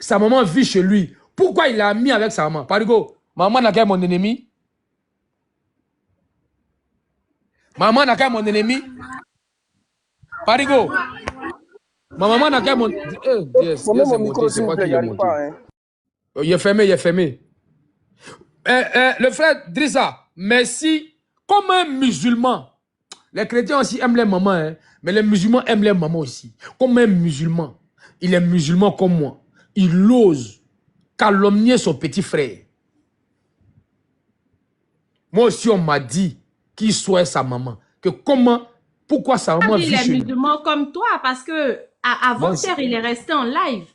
sa maman vit chez lui. Pourquoi il l'a mis avec sa maman? Parigo, maman n'a qu'à mon ennemi. Maman n'a qu'à mon ennemi. Parigo. Ma maman n'a qu'à mon... Dieu, c'est monté, c'est pas qui est monté. Il est fermé, il est fermé. Le frère Drissa, merci. Comme un musulman, les chrétiens aussi aiment les mamans, hein, mais les musulmans aiment les mamans aussi. Comme un musulman, il est musulman comme moi. Il ose calomnier son petit frère. Moi aussi, on m'a dit qu'il soit sa maman. Que comment, pourquoi sa maman vit chez lui. Il est musulman comme toi, parce que avant-hier, il est resté en live.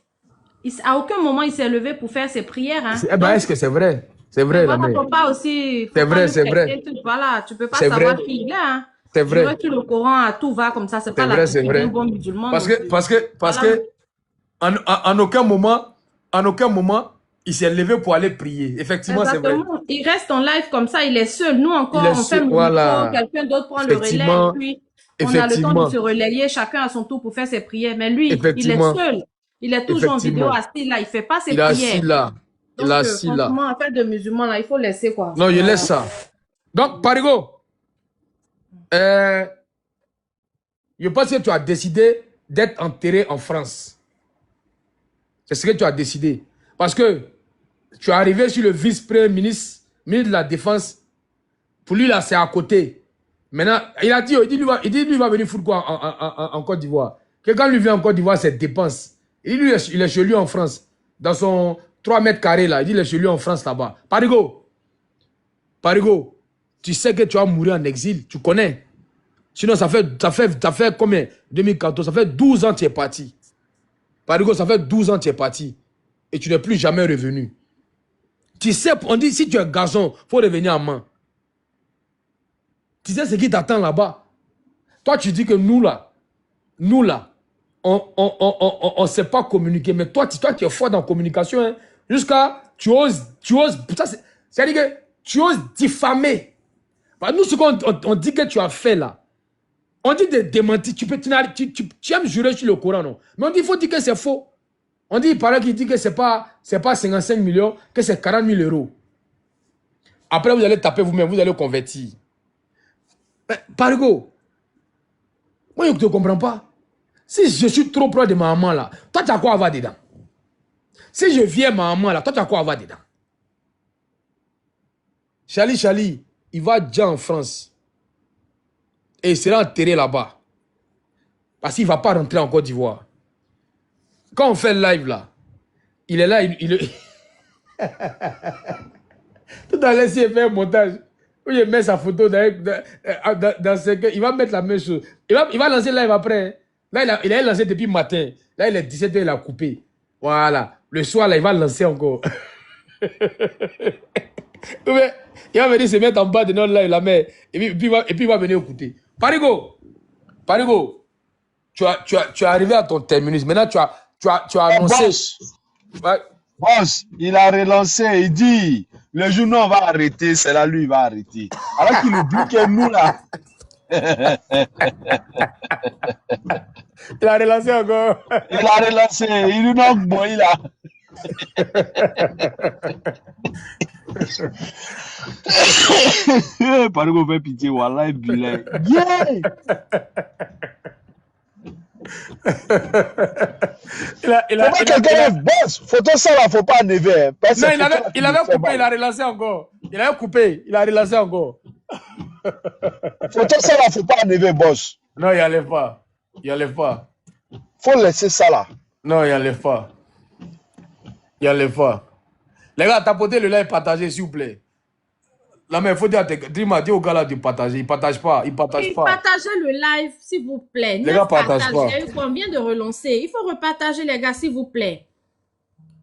À aucun moment, il s'est levé pour faire ses prières. Hein. Eh ben, est-ce que c'est vrai? C'est vrai, la mère. C'est vrai, c'est vrai. Voilà, tu peux pas savoir qui il est. Hein. C'est vrai. Tu le Coran à tout va comme ça. C'est pas la d'un bon musulman. Parce que en aucun moment, il s'est levé pour aller prier. Effectivement, c'est vrai. Il reste en live comme ça, il est seul. Nous encore, on fait le micro, quelqu'un d'autre prend le relais. Et puis, on a le temps de se relayer, chacun à son tour pour faire ses prières. Mais lui, il est seul. Il est toujours en vidéo assis là, il fait pas ses prières. Il est assis là. Donc, franchement, en fait de musulman là, il faut laisser quoi. Non, il laisse ça. Donc, Parigo, je pense que tu as décidé d'être enterré en France. C'est ce que tu as décidé. Parce que tu es arrivé sur le vice-premier ministre, ministre de la Défense. Pour lui, là, c'est à côté. Maintenant, il a dit, lui va venir foutre quoi en Côte d'Ivoire. Que quand lui vient en Côte d'Ivoire, c'est dépense. Il dit, lui, il est chez lui en France. Dans son 3 mètres carrés, là. Il dit, il est chez lui en France, là-bas. Parigo, tu sais que tu vas mourir en exil. Tu connais. Sinon, ça fait combien? 2014, ça fait 12 ans que tu es parti. Parigo, ça fait 12 ans que tu es parti. Et tu n'es plus jamais revenu. Tu sais, on dit, si tu es garçon, il faut revenir en main. Tu sais ce qui t'attend là-bas. Toi, tu dis que nous là, on ne sait pas communiquer. Mais toi, tu es fort dans la communication. Hein, jusqu'à, tu oses, c'est-à-dire que tu oses diffamer. Bah, nous, ce qu'on dit que tu as fait là, on dit de démentir. Tu aimes jurer sur le Coran, non? Mais on dit, il faut dire que c'est faux. On dit, il paraît qu'il dit que c'est pas 55 millions, que c'est 40 000 euros. Après, vous allez taper vous-même, vous allez convertir. Parigo, moi, je ne te comprends pas. Si je suis trop proche de ma maman là, toi, tu as quoi avoir dedans? Si je viens ma maman là, toi, tu as quoi avoir dedans? Charlie, il va déjà en France. Et il sera enterré là-bas. Parce qu'il ne va pas rentrer en Côte d'Ivoire. Quand on fait le live là, il est là, tout à l'heure, s'il fait un montage, où il met sa photo dans ce... Il va mettre la même chose. Il va lancer le live après. Là, il a lancé depuis le matin. Là, il est 17h, il a coupé. Voilà. Le soir, là, il va lancer encore. Il va venir se mettre en bas de notre live, la mère. Et puis il va venir écouter. Parigo, tu es arrivé à ton terminus. Maintenant, tu as annoncé... Boss, il a relancé, il dit, le jour où on va arrêter, c'est là lui, il va arrêter. Alors qu'il oublie que nous, là... Il a relancé encore. Il a relancé, il nous knock boy, là. Pardon, fait pitié, wallah, et bilan. Yeah! Boss, photo ça là, faut pas enlever. Non, il avait coupé, il a relancé encore. Il avait coupé, il a relancé encore. Photo ça là, faut pas enlever, boss. Non, il n'enlève pas. Il n'enlève pas. Faut laisser ça là. Non, il n'enlève pas. Il n'enlève pas. Les gars, tapotez le live, partagez, s'il vous plaît. Non, mais il faut dire, dis au gars là de partager. Il ne partage pas. Partagez le live, s'il vous plaît. Les gars, partagez pas. On vient de relancer. Il faut repartager, les gars, s'il vous plaît.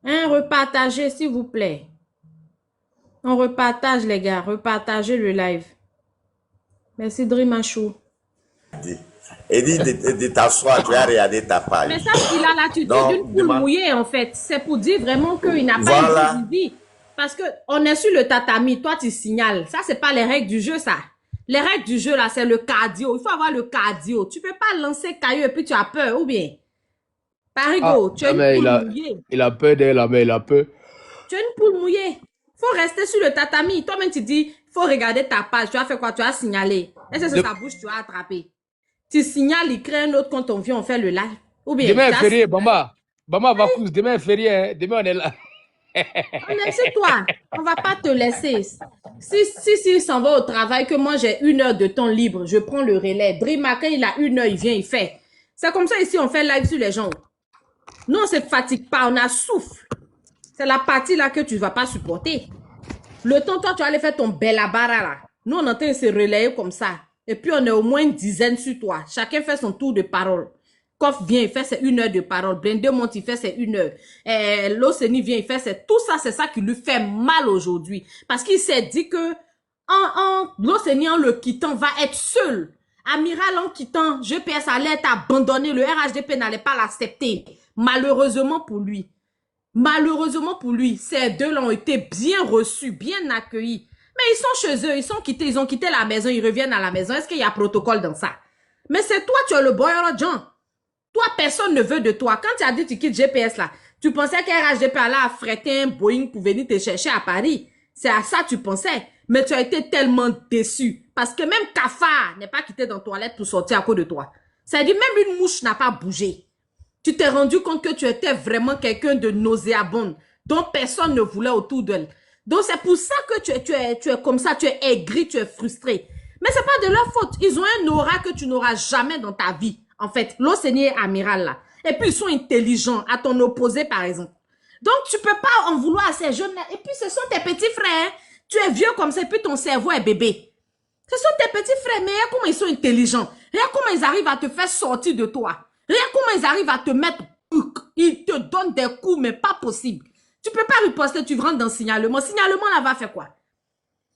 Hein, repartagez, s'il vous plaît. On repartage, les gars. Repartagez le live. Merci, Dreamachou. Et dit de t'asseoir, tu as regardé ta page. Mais ça, il a l'attitude d'une poule mouillée, en fait. C'est pour dire vraiment qu'il n'a pas une vie. Parce qu'on est sur le tatami, toi tu signales. Ça, c'est pas les règles du jeu, ça. Les règles du jeu, là, c'est le cardio. Il faut avoir le cardio. Tu peux pas lancer caillou et puis tu as peur, ou bien? Parigo, tu es une mais poule mouillée. il a peur d'elle, mais il a peur. Tu es une poule mouillée. Faut rester sur le tatami. Toi-même, tu dis, faut regarder ta page. Tu as fait quoi? Tu as signalé. Est-ce que c'est sa bouche tu as attrapé? Tu signales, il crée un autre quand on vient, on fait le live. Ou bien, Demain tu est as férié, signalé. Bamba. Bamba va coucher. Demain est férié. Hein. Demain, on est là. Laisse-toi. On va pas te laisser. Si s'en va au travail, que moi j'ai 1 heure de temps libre, je prends le relais. Drima, quand il a 1 heure, il vient, il fait. C'est comme ça ici, on fait live sur les gens. Nous, on se fatigue pas, on a souffle. C'est la partie là que tu vas pas supporter. Le temps, toi, tu vas aller faire ton belabara là. Nous, on est en train de se relayer comme ça. Et puis, on est au moins une dizaine sur toi. Chacun fait son tour de parole. Koff vient, il fait ses 1 heure de parole. Blende monte, il fait ses 1 heure. Loseni vient, il fait ses... Tout ça, c'est ça qui lui fait mal aujourd'hui. Parce qu'il s'est dit que Loseni, en le quittant, va être seul. Amiral, en quittant, GPS allait être abandonné. Le RHDP n'allait pas l'accepter. Malheureusement pour lui. Malheureusement pour lui, ces deux-là ont été bien reçus, bien accueillis. Mais ils sont chez eux, ils ont quitté la maison, ils reviennent à la maison. Est-ce qu'il y a protocole dans ça? Mais c'est toi, tu es le boy John. Toi, personne ne veut de toi. Quand tu as dit tu quittes GPS là, tu pensais qu'un RHDP allait affréter un Boeing pour venir te chercher à Paris. C'est à ça que tu pensais. Mais tu as été tellement déçu. Parce que même Cafard n'est pas quitté dans la toilette pour sortir à cause de toi. C'est-à-dire même une mouche n'a pas bougé. Tu t'es rendu compte que tu étais vraiment quelqu'un de nauséabonde, dont personne ne voulait autour d'elle. Donc, c'est pour ça que tu es comme ça, tu es aigri, tu es frustré. Mais c'est pas de leur faute. Ils ont un aura que tu n'auras jamais dans ta vie. En fait, l'Océanie est amiral là. Et puis, ils sont intelligents, à ton opposé, par exemple. Donc, tu peux pas en vouloir à ces jeunes-là. Et puis, ce sont tes petits frères. Tu es vieux comme ça, et puis ton cerveau est bébé. Ce sont tes petits frères, mais regarde comment ils sont intelligents. Regarde comment ils arrivent à te faire sortir de toi. Regarde comment ils arrivent à te mettre, ils te donnent des coups, mais pas possible. Tu peux pas riposter, tu rentres dans le signalement. Signalement, là, va faire quoi?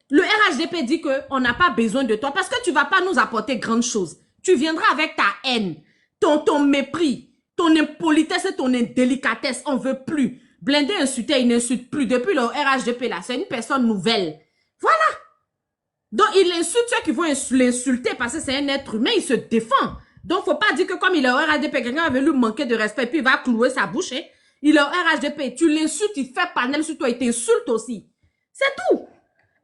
Le RHDP dit qu'on n'a pas besoin de toi parce que tu vas pas nous apporter grande chose. Tu viendras avec ta haine, ton mépris, ton impolitesse et ton indélicatesse. On veut plus. Blindé insulté, il n'insulte plus. Depuis le RHDP, là, c'est une personne nouvelle. Voilà. Donc, il insulte ceux qui vont l'insulter parce que c'est un être humain, il se défend. Donc, faut pas dire que comme il est au RHDP, quelqu'un avait lui manquer de respect, puis il va clouer sa bouche. Hein? Il est au RHDP, tu l'insultes, il fait panel sur toi, il t'insulte aussi. C'est tout.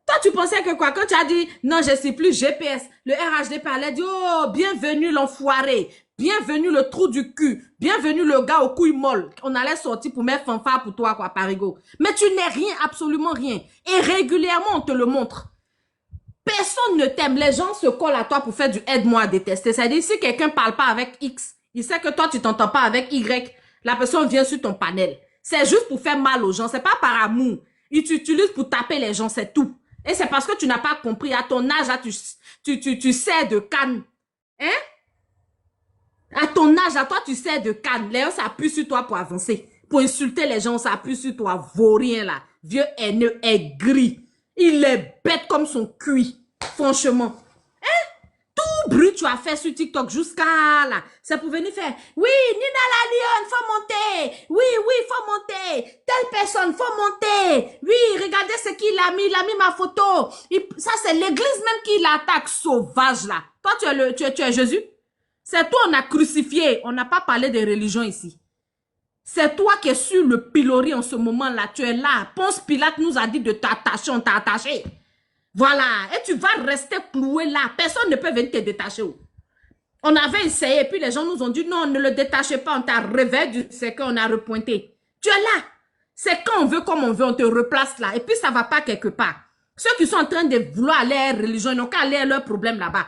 Toi, tu pensais que quoi? Quand tu as dit, non, je ne sais plus GPS, le RHDP allait dire, oh, bienvenue l'enfoiré, bienvenue le trou du cul, bienvenue le gars aux couilles molles. On allait sortir pour mettre fanfare pour toi, quoi, Parigo. Mais tu n'es rien, absolument rien. Et régulièrement, on te le montre. Personne ne t'aime. Les gens se collent à toi pour faire du aide-moi à détester. C'est-à-dire, si quelqu'un ne parle pas avec X, il sait que toi, tu t'entends pas avec Y, la personne vient sur ton panel. C'est juste pour faire mal aux gens. C'est pas par amour. Ils t'utilisent pour taper les gens, c'est tout. Et c'est parce que tu n'as pas compris. À ton âge, là, tu sais de canne. Hein? À ton âge, à toi, tu sais de canne. Les gens s'appuient sur toi pour avancer. Pour insulter les gens, on s'appuie sur toi. Vaurien, là. Vieux haineux, aigri. Il est bête comme son cuit. Franchement. Hein? Tout bruit tu as fait sur TikTok jusqu'à là. C'est pour venir faire. Oui, Nina la Lionne, faut monter. Oui, faut monter. Telle personne, faut monter. Oui, regardez ce qu'il a mis. Il a mis ma photo. Ça, c'est l'église même qui l'attaque, sauvage là. Toi, tu es Jésus. C'est toi, on a crucifié. On n'a pas parlé de religion ici. C'est toi qui es sur le pilori en ce moment-là. Tu es là. Ponce Pilate nous a dit de t'attacher. On t'a attaché. Voilà. Et tu vas rester cloué là. Personne ne peut venir te détacher. On avait essayé. Et puis les gens nous ont dit non, ne le détachez pas. On t'a réveillé du séquin. On a repointé. Tu es là. C'est quand on veut, comme on veut. On te replace là. Et puis ça ne va pas quelque part. Ceux qui sont en train de vouloir aller à la religion, ils n'ont qu'à aller à leurs problèmes là-bas.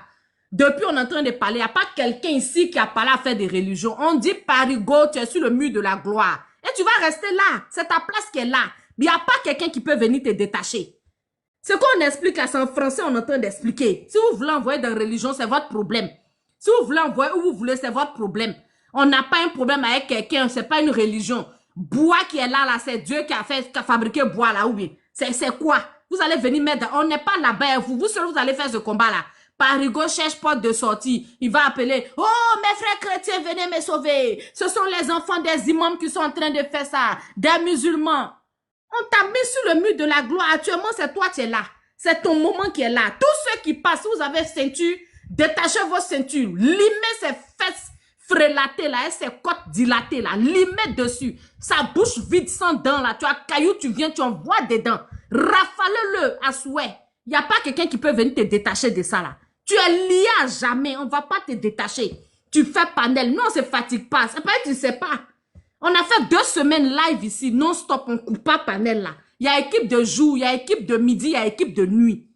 Depuis, on est en train de parler. Il n'y a pas quelqu'un ici qui a parlé à faire des religions. On dit Parigo, tu es sur le mur de la gloire. Et tu vas rester là. C'est ta place qui est là. Il n'y a pas quelqu'un qui peut venir te détacher. Ce qu'on explique là, c'est en français, on est en train d'expliquer. Si vous voulez envoyer dans la religion, c'est votre problème. Si vous voulez envoyer où vous voulez, c'est votre problème. On n'a pas un problème avec quelqu'un, c'est pas une religion. Bois qui est là, c'est Dieu qui a fabriqué bois là, ou bien. C'est quoi? Vous allez venir mettre, on n'est pas là-bas, vous seul, vous allez faire ce combat là. Parigo cherche porte de sortie. Il va appeler. Oh, mes frères chrétiens, venez me sauver. Ce sont les enfants des imams qui sont en train de faire ça. Des musulmans. On t'a mis sur le mur de la gloire. Actuellement, c'est toi qui es là. C'est ton moment qui est là. Tous ceux qui passent, vous avez ceinture, détachez vos ceintures. Limez ces fesses frélatée là, et ses côtes dilatées là, limite dessus. Sa bouche vide sans dents là, tu as caillou, tu viens, tu envoies des dents. Rafale-le à souhait. Il n'y a pas quelqu'un qui peut venir te détacher de ça là. Tu es lié à jamais, on ne va pas te détacher. Tu fais panel, non, on ne se fatigue pas. C'est pas que tu ne sais pas. On a fait 2 semaines live ici, non-stop, on ne coupe pas panel là. Il y a équipe de jour, il y a équipe de midi, il y a équipe de nuit.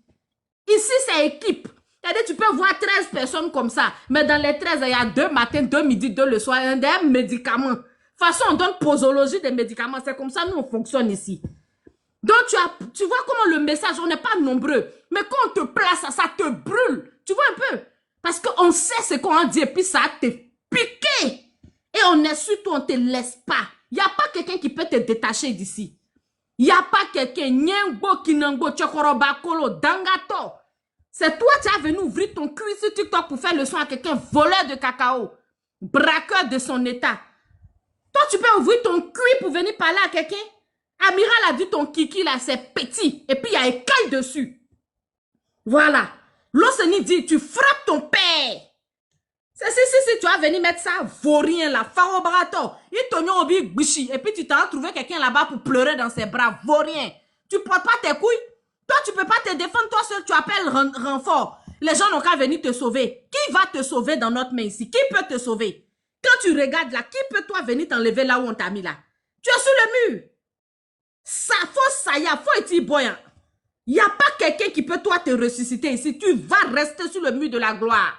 Ici, c'est équipe. C'est-à-dire, tu peux voir 13 personnes comme ça, mais dans les 13, il y a 2 matins, 2 midi, 2 le soir, un des médicaments. De toute façon, on donne posologie des médicaments. C'est comme ça, nous, on fonctionne ici. Donc, tu vois comment le message, on n'est pas nombreux. Mais quand on te place, ça te brûle. Tu vois un peu? Parce qu'on sait ce qu'on dit et puis ça te piqué. Et on est surtout, on ne te laisse pas. Il n'y a pas quelqu'un qui peut te détacher d'ici. Il n'y a pas quelqu'un, Nyengbo, Kinangbo, Tchokoroba, Kolo, Dangato. C'est toi qui as venu ouvrir ton cul sur TikTok pour faire le son à quelqu'un, voleur de cacao, braqueur de son état. Toi, tu peux ouvrir ton cul pour venir parler à quelqu'un. Amiral a dit ton kiki là, c'est petit. Et puis il y a écaille dessus. Voilà. L'Océanie dit, tu frappes ton père. Si, tu vas venir mettre ça, vaurien là, farobrato. Il t'oignon au big bichi. Et puis tu t'as trouvé quelqu'un là-bas pour pleurer dans ses bras, vaurien. Tu portes pas tes couilles. Toi, tu peux pas te défendre, toi seul, tu appelles renfort. Les gens n'ont qu'à venir te sauver. Qui va te sauver dans notre main ici? Qui peut te sauver? Quand tu regardes là, qui peut toi venir t'enlever là où on t'a mis là? Tu es sur le mur. Ça, faut être boyant. Il n'y a pas quelqu'un qui peut toi te ressusciter ici. Tu vas rester sur le mur de la gloire.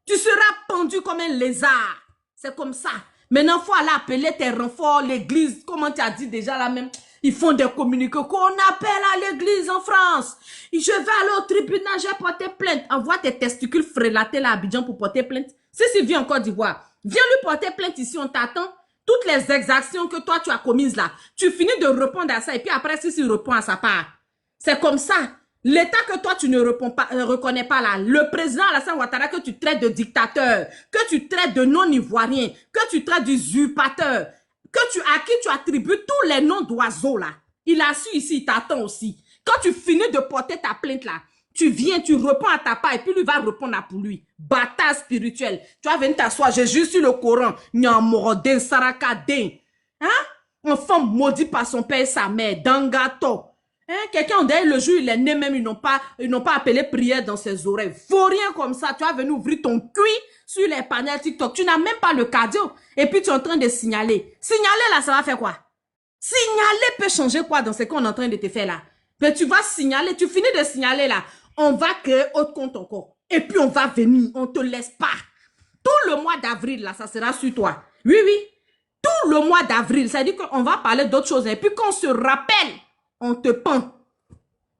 Tu seras pendu comme un lézard. C'est comme ça. Maintenant, il faut aller appeler tes renforts, l'église. Comment tu as dit déjà là même? Ils font des communiqués qu'on appelle à l'église en France. Je vais aller au tribunal, j'ai porté plainte. Envoie tes testicules frélatés là à Abidjan pour porter plainte. Si vient en Côte d'Ivoire, viens lui porter plainte ici, on t'attend. Toutes les exactions que toi tu as commises là, tu finis de répondre à ça et puis après si répond à sa part. C'est comme ça. L'État que toi tu ne reconnais pas là, le président Alassane Ouattara que tu traites de dictateur, que tu traites de non-ivoirien, que tu traites d'usurpateur, à qui tu attribues tous les noms d'oiseaux là. Il a su ici, il t'attend aussi. Quand tu finis de porter ta plainte là, tu viens, tu réponds à ta part et puis lui va répondre à pour lui. Bâtard spirituel. Tu vas venir t'asseoir, j'ai juste sur le Coran. Nyamoroden, Sarakaden. Hein? Enfant maudit par son père et sa mère. Dangato. Hein? Quelqu'un, derrière le jour, il est né même, ils n'ont pas appelé prière dans ses oreilles. Faut rien comme ça. Tu vas venir ouvrir ton cuit sur les panels TikTok. Tu n'as même pas le cardio. Et puis tu es en train de signaler. Signaler là, ça va faire quoi? Signaler peut changer quoi dans ce qu'on est en train de te faire là? Mais tu vas signaler, tu finis de signaler là. On va créer autre compte encore. Et puis on va venir, on ne te laisse pas. Tout le mois d'avril là, ça sera sur toi. Oui. Tout le mois d'avril, ça veut dire qu'on va parler d'autres choses. Et puis quand on se rappelle, on te pend.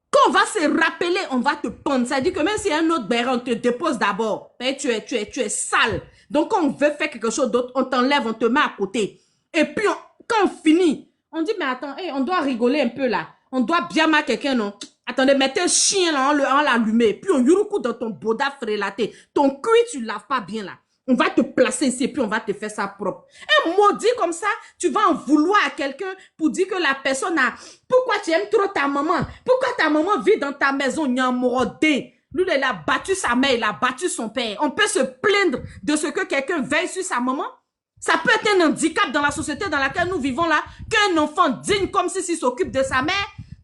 Quand on va se rappeler, on va te pendre. Ça veut dire que même s'il y a un autre béret, on te dépose d'abord. Tu es sale. Donc quand on veut faire quelque chose d'autre, on t'enlève, on te met à côté. Et puis quand on finit, on dit mais attends, on doit rigoler un peu là. On doit bien mettre quelqu'un, non? Attendez, mettez un chien là, on l'allume. Puis on yuruku dans ton boda frélaté. Ton cuir, tu laves pas bien là. On va te placer ici et puis on va te faire ça propre. Un maudit comme ça, tu vas en vouloir à quelqu'un pour dire que la personne a... Pourquoi tu aimes trop ta maman? Pourquoi ta maman vit dans ta maison? Nyamorode. Lui, il a battu sa mère, il a battu son père. On peut se plaindre de ce que quelqu'un veille sur sa maman? Ça peut être un handicap dans la société dans laquelle nous vivons là, qu'un enfant digne comme s'il s'occupe de sa mère,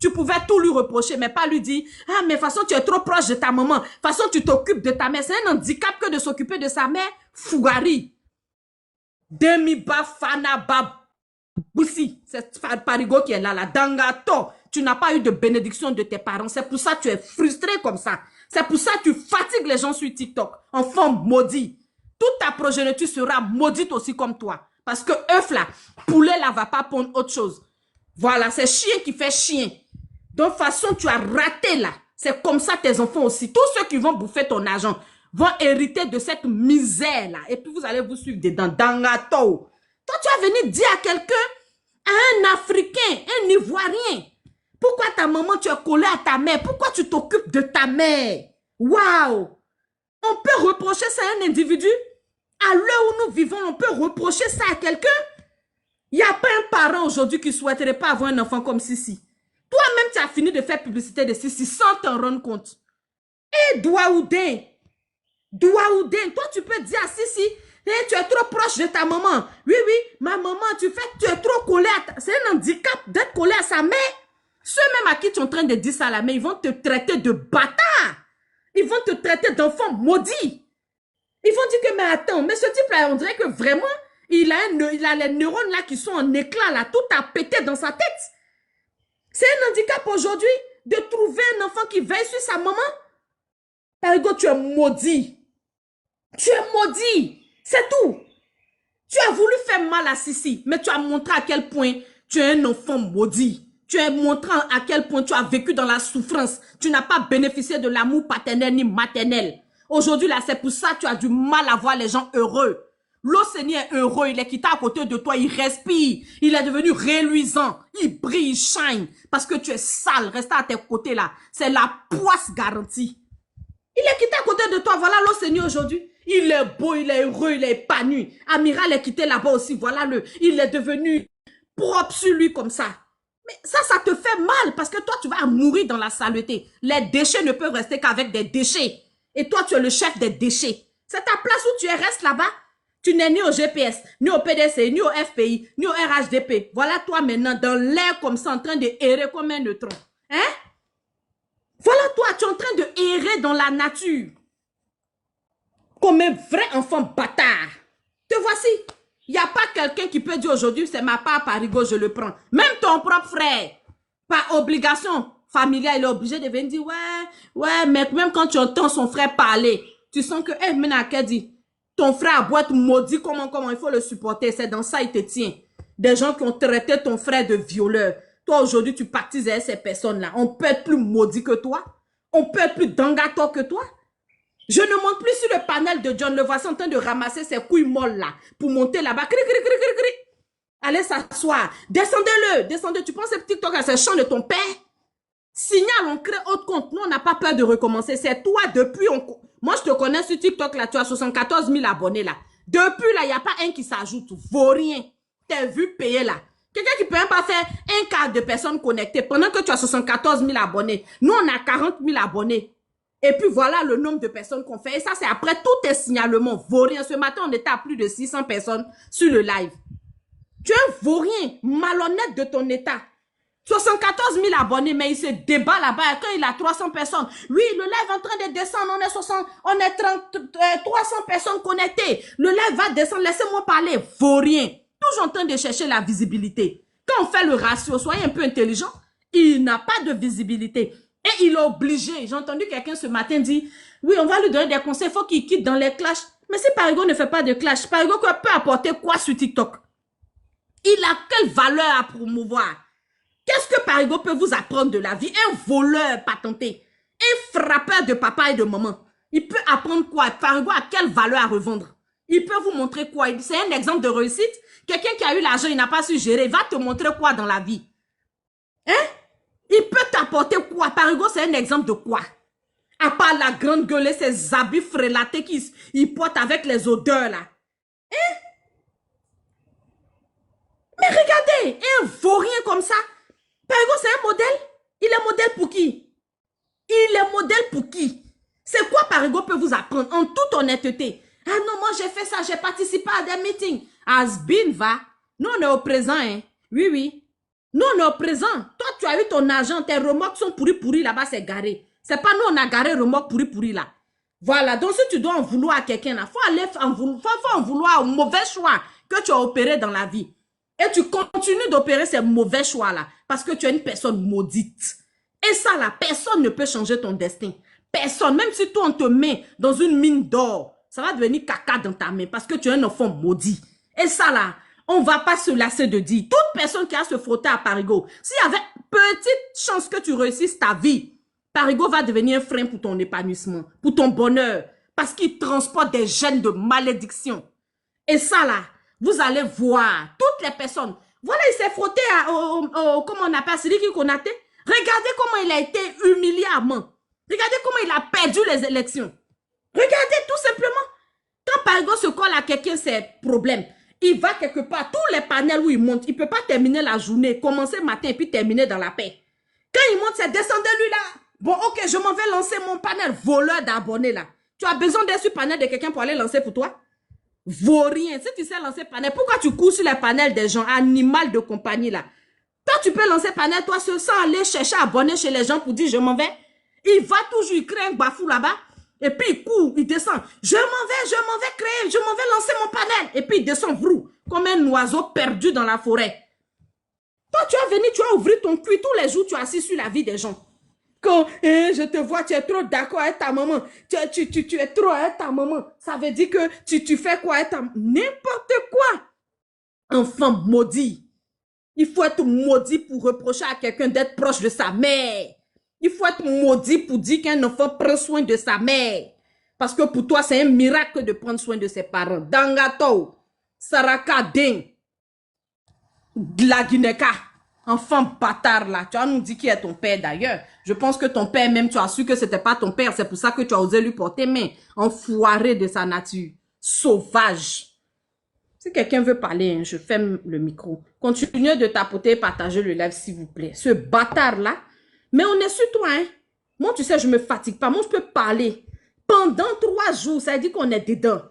tu pouvais tout lui reprocher, mais pas lui dire « Ah, mais de toute façon, tu es trop proche de ta maman. De toute façon, tu t'occupes de ta mère. » C'est un handicap que de s'occuper de sa mère. Fougari. Demi-ba, fana, ba, boussi. C'est Parigo qui est là, là. Dangato. Tu n'as pas eu de bénédiction de tes parents. C'est pour ça que tu es frustré comme ça. C'est pour ça que tu fatigues les gens sur TikTok. Enfant maudit. Toute ta progéniture sera maudite aussi comme toi. Parce que œuf là, poulet là va pas pondre autre chose. Voilà, c'est chien qui fait chien. De toute façon, tu as raté là. C'est comme ça tes enfants aussi. Tous ceux qui vont bouffer ton argent vont hériter de cette misère là. Et puis vous allez vous suivre dedans. Dangato. Toi, tu vas venir dire à quelqu'un, à un Africain, un Ivoirien, pourquoi ta maman, tu es collé à ta mère? Pourquoi tu t'occupes de ta mère? Waouh! On peut reprocher ça à un individu? À l'heure où nous vivons, on peut reprocher ça à quelqu'un? Il n'y a pas un parent aujourd'hui qui ne souhaiterait pas avoir un enfant comme Sissi. Toi-même, tu as fini de faire publicité de Sissi sans t'en rendre compte. Et Douaoudin, toi, tu peux dire à Sissi, Eh, tu es trop proche de ta maman. Oui, oui, ma maman, tu es trop collé à ta... C'est un handicap d'être collé à sa mère. Ceux même à qui tu es en train de dire ça là, mais ils vont te traiter de bâtard. Ils vont te traiter d'enfant maudit. Ils vont dire que, mais attends, mais ce type-là, on dirait que vraiment, il a les neurones là qui sont en éclat là, tout a pété dans sa tête. C'est un handicap aujourd'hui de trouver un enfant qui veille sur sa maman. Parigo, tu es maudit. Tu es maudit. C'est tout. Tu as voulu faire mal à Sissi, mais tu as montré à quel point tu es un enfant maudit. Tu as montré à quel point tu as vécu dans la souffrance. Tu n'as pas bénéficié de l'amour paternel ni maternel. Aujourd'hui, là, c'est pour ça que tu as du mal à voir les gens heureux. L'Océanie est heureux, il est quitté à côté de toi, il respire, il est devenu reluisant, il brille, il shine, parce que tu es sale, reste à tes côtés là. C'est la poisse garantie. Il est quitté à côté de toi, voilà l'Océanie aujourd'hui. Il est beau, il est heureux, il est épanoui. Amiral est quitté là-bas aussi, voilà le. Il est devenu propre sur lui comme ça. Mais ça te fait mal parce que toi, tu vas mourir dans la saleté. Les déchets ne peuvent rester qu'avec des déchets. Et toi, tu es le chef des déchets. C'est ta place où tu es, reste là-bas. Tu n'es ni au GPS, ni au PDC, ni au FPI, ni au RHDP. Voilà toi maintenant dans l'air comme ça en train de errer comme un neutron. Hein? Voilà toi, tu es en train de errer dans la nature. Comme un vrai enfant bâtard. Te voici. Il n'y a pas quelqu'un qui peut dire aujourd'hui, c'est ma part Parigo, je le prends. Même ton propre frère, par obligation familiale, il est obligé de venir dire, ouais, mais même quand tu entends son frère parler, tu sens que, maintenant, dit, ton frère a beau être maudit, comment, il faut le supporter. C'est dans ça, il te tient. Des gens qui ont traité ton frère de violeur. Toi, aujourd'hui, tu partises avec ces personnes-là. On peut être plus maudit que toi. On peut être plus dangato que toi. Je ne monte plus sur le panel de John. Le voici en train de ramasser ses couilles molles là pour monter là-bas. Allez s'asseoir. Descendez-le. Descendez. Tu penses que TikTok c'est le chant de ton père? Signal, on crée autre compte. Nous, on n'a pas peur de recommencer. C'est toi depuis... Moi, je te connais sur TikTok là. Tu as 74 000 abonnés là. Depuis là, il n'y a pas un qui s'ajoute. Vaut rien. T'es vu payer là. Quelqu'un qui ne peut même pas faire un quart de personnes connectées pendant que tu as 74 000 abonnés. Nous, on a 40 000 abonnés. Et puis voilà le nombre de personnes qu'on fait. Et ça, c'est après tous tes signalements. Vaurien. Ce matin, on était à plus de 600 personnes sur le live. Tu es un vaurien, malhonnête de ton état. 74 000 abonnés, mais il se débat là-bas quand il a 300 personnes. Oui, le live est en train de descendre. On est 300 personnes connectées. Le live va descendre. Laissez-moi parler. Vaurien. Toujours en train de chercher la visibilité. Quand on fait le ratio, soyez un peu intelligent. Il n'a pas de visibilité. Et il est obligé. J'ai entendu quelqu'un ce matin dire, oui, on va lui donner des conseils, il faut qu'il quitte dans les clashs. Mais si Parigo ne fait pas de clash, Parigo peut apporter quoi sur TikTok? Il a quelle valeur à promouvoir? Qu'est-ce que Parigo peut vous apprendre de la vie? Un voleur patenté, un frappeur de papa et de maman. Il peut apprendre quoi? Parigo a quelle valeur à revendre? Il peut vous montrer quoi? C'est un exemple de réussite. Quelqu'un qui a eu l'argent, il n'a pas su gérer, il va te montrer quoi dans la vie? Hein? Il peut t'apporter quoi? Parigo, c'est un exemple de quoi? À part la grande gueule et ses habits frélatés qu'il porte avec les odeurs là. Hein? Mais regardez, un vaurien comme ça. Parigo, c'est un modèle. Il est modèle pour qui? Il est modèle pour qui? C'est quoi Parigo peut vous apprendre en toute honnêteté? Ah non, moi j'ai fait ça, j'ai participé à des meetings. Asbin va. Nous on est au présent, hein. Oui, oui. Nous, on est au présent. Toi, tu as eu ton argent, tes remorques sont pourris là-bas, c'est garé. C'est pas nous, on a garé remorques pourris là. Voilà, donc si tu dois en vouloir à quelqu'un là, faut aller en vouloir au mauvais choix que tu as opéré dans la vie. Et tu continues d'opérer ces mauvais choix là, parce que tu es une personne maudite. Et ça là, personne ne peut changer ton destin. Personne, même si toi on te met dans une mine d'or, ça va devenir caca dans ta main, parce que tu es un enfant maudit. Et ça là, on ne va pas se lasser de dire. Toute personne qui a se frotter à Parigo, s'il y avait petite chance que tu réussisses ta vie, Parigo va devenir un frein pour ton épanouissement, pour ton bonheur, parce qu'il transporte des gènes de malédiction. Et ça là, vous allez voir, toutes les personnes, voilà, il s'est frotté comment on appelle, Sidiki Konaté. Regardez comment il a été humilié à main. Regardez comment il a perdu les élections. Regardez tout simplement. Quand Parigo se colle à quelqu'un, c'est problème. Il va quelque part, tous les panels où il monte, il ne peut pas terminer la journée, commencer le matin et puis terminer dans la paix. Quand il monte, c'est descendez-lui là. Bon, ok, je m'en vais lancer mon panel voleur d'abonnés là. Tu as besoin d'être sur le panel de quelqu'un pour aller lancer pour toi? Vaurien, si tu sais lancer panel, pourquoi tu cours sur les panels des gens, animal de compagnie là? Toi, tu peux lancer panel, toi, sans aller chercher à abonner chez les gens pour dire je m'en vais. Il va toujours, il crée un bafou là-bas. Et puis il court, il descend. Je m'en vais créer, je m'en vais lancer mon panel. Et puis il descend, vrou, comme un oiseau perdu dans la forêt. Toi, tu as venu, tu as ouvert ton cul tous les jours, tu as assis sur la vie des gens. Quand je te vois, tu es trop d'accord avec ta maman. Tu es trop avec ta maman. Ça veut dire que tu fais quoi avec ta maman? N'importe quoi. Enfant maudit. Il faut être maudit pour reprocher à quelqu'un d'être proche de sa mère. Il faut être maudit pour dire qu'un enfant prend soin de sa mère. Parce que pour toi, c'est un miracle de prendre soin de ses parents. Dangato, Saraka Ding, Glaguneka, enfant bâtard là. Tu as nous dit qui est ton père d'ailleurs. Je pense que ton père même, tu as su que c'était pas ton père. C'est pour ça que tu as osé lui porter main. Enfoiré de sa nature. Sauvage. Si quelqu'un veut parler, hein, je ferme le micro. Continuez de tapoter et partager le live, s'il vous plaît. Ce bâtard-là. Mais on est sur toi, hein. Moi, tu sais, je me fatigue pas. Moi, je peux parler. Pendant 3 jours, ça veut dire qu'on est dedans.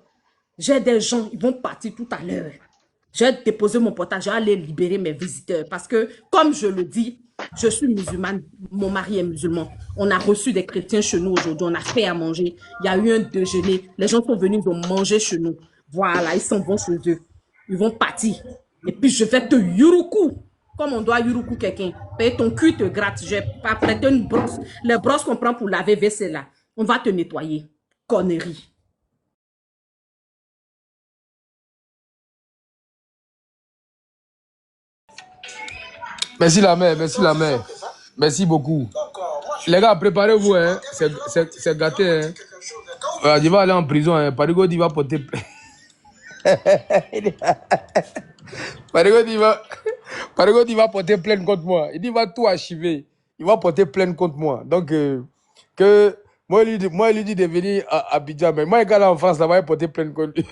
J'ai des gens, ils vont partir tout à l'heure. J'ai déposé mon portage, j'ai aller libérer mes visiteurs. Parce que, comme je le dis, je suis musulmane, mon mari est musulman. On a reçu des chrétiens chez nous aujourd'hui, on a fait à manger. Il y a eu un déjeuner. Les gens sont venus, ils ont mangé chez nous. Voilà, ils s'en vont chez eux. Ils vont partir. Et puis, je vais te yuruku. Comme on doit yuruku quelqu'un. Paye ton cul te gratte. Je vais pas prêter une brosse. Les brosses qu'on prend pour laver vaisselle là. On va te nettoyer. Connerie. Merci la mère, merci la mère. Merci beaucoup. Les gars, préparez-vous, hein. C'est gâté, hein. Il va aller en prison, hein. Parigo, il va porter... Parigo, il va porter plainte contre moi. Il dit, il va tout archiver. Il va porter plainte contre moi. Donc, moi, il lui dit de venir à Abidjan. Mais moi, quand il est en France, là, il va porter plainte contre lui.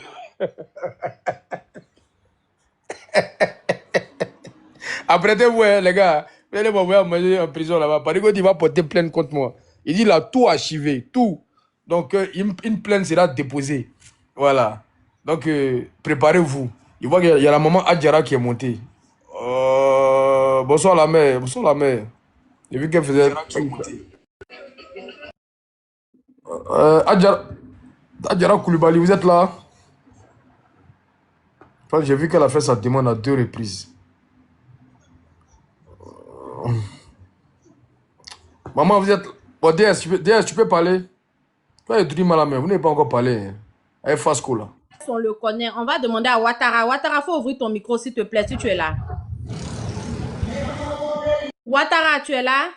Apprêtez-vous, hein, les gars. Vous allez m'envoyer manger en prison là-bas. Parigo, il va porter plainte contre moi. Il dit, il a tout archivé, tout. Donc, une plainte sera déposée. Voilà. Donc, préparez-vous. Il voit qu'il y a la maman Adjara qui est montée. Bonsoir la mère. Bonsoir la mère. J'ai vu qu'elle faisait... Adjara Koulibaly, vous êtes là? J'ai vu qu'elle a fait sa demande à 2 reprises. Maman, vous êtes... Bon, DS, tu peux parler? Toi, il dit mal à la main. Vous n'avez pas encore parlé. Hein. Elle est Fasco, là. On le connaît. On va demander à Ouattara. Ouattara, faut ouvrir ton micro, s'il te plaît, si tu es là. Ouattara, tu es là?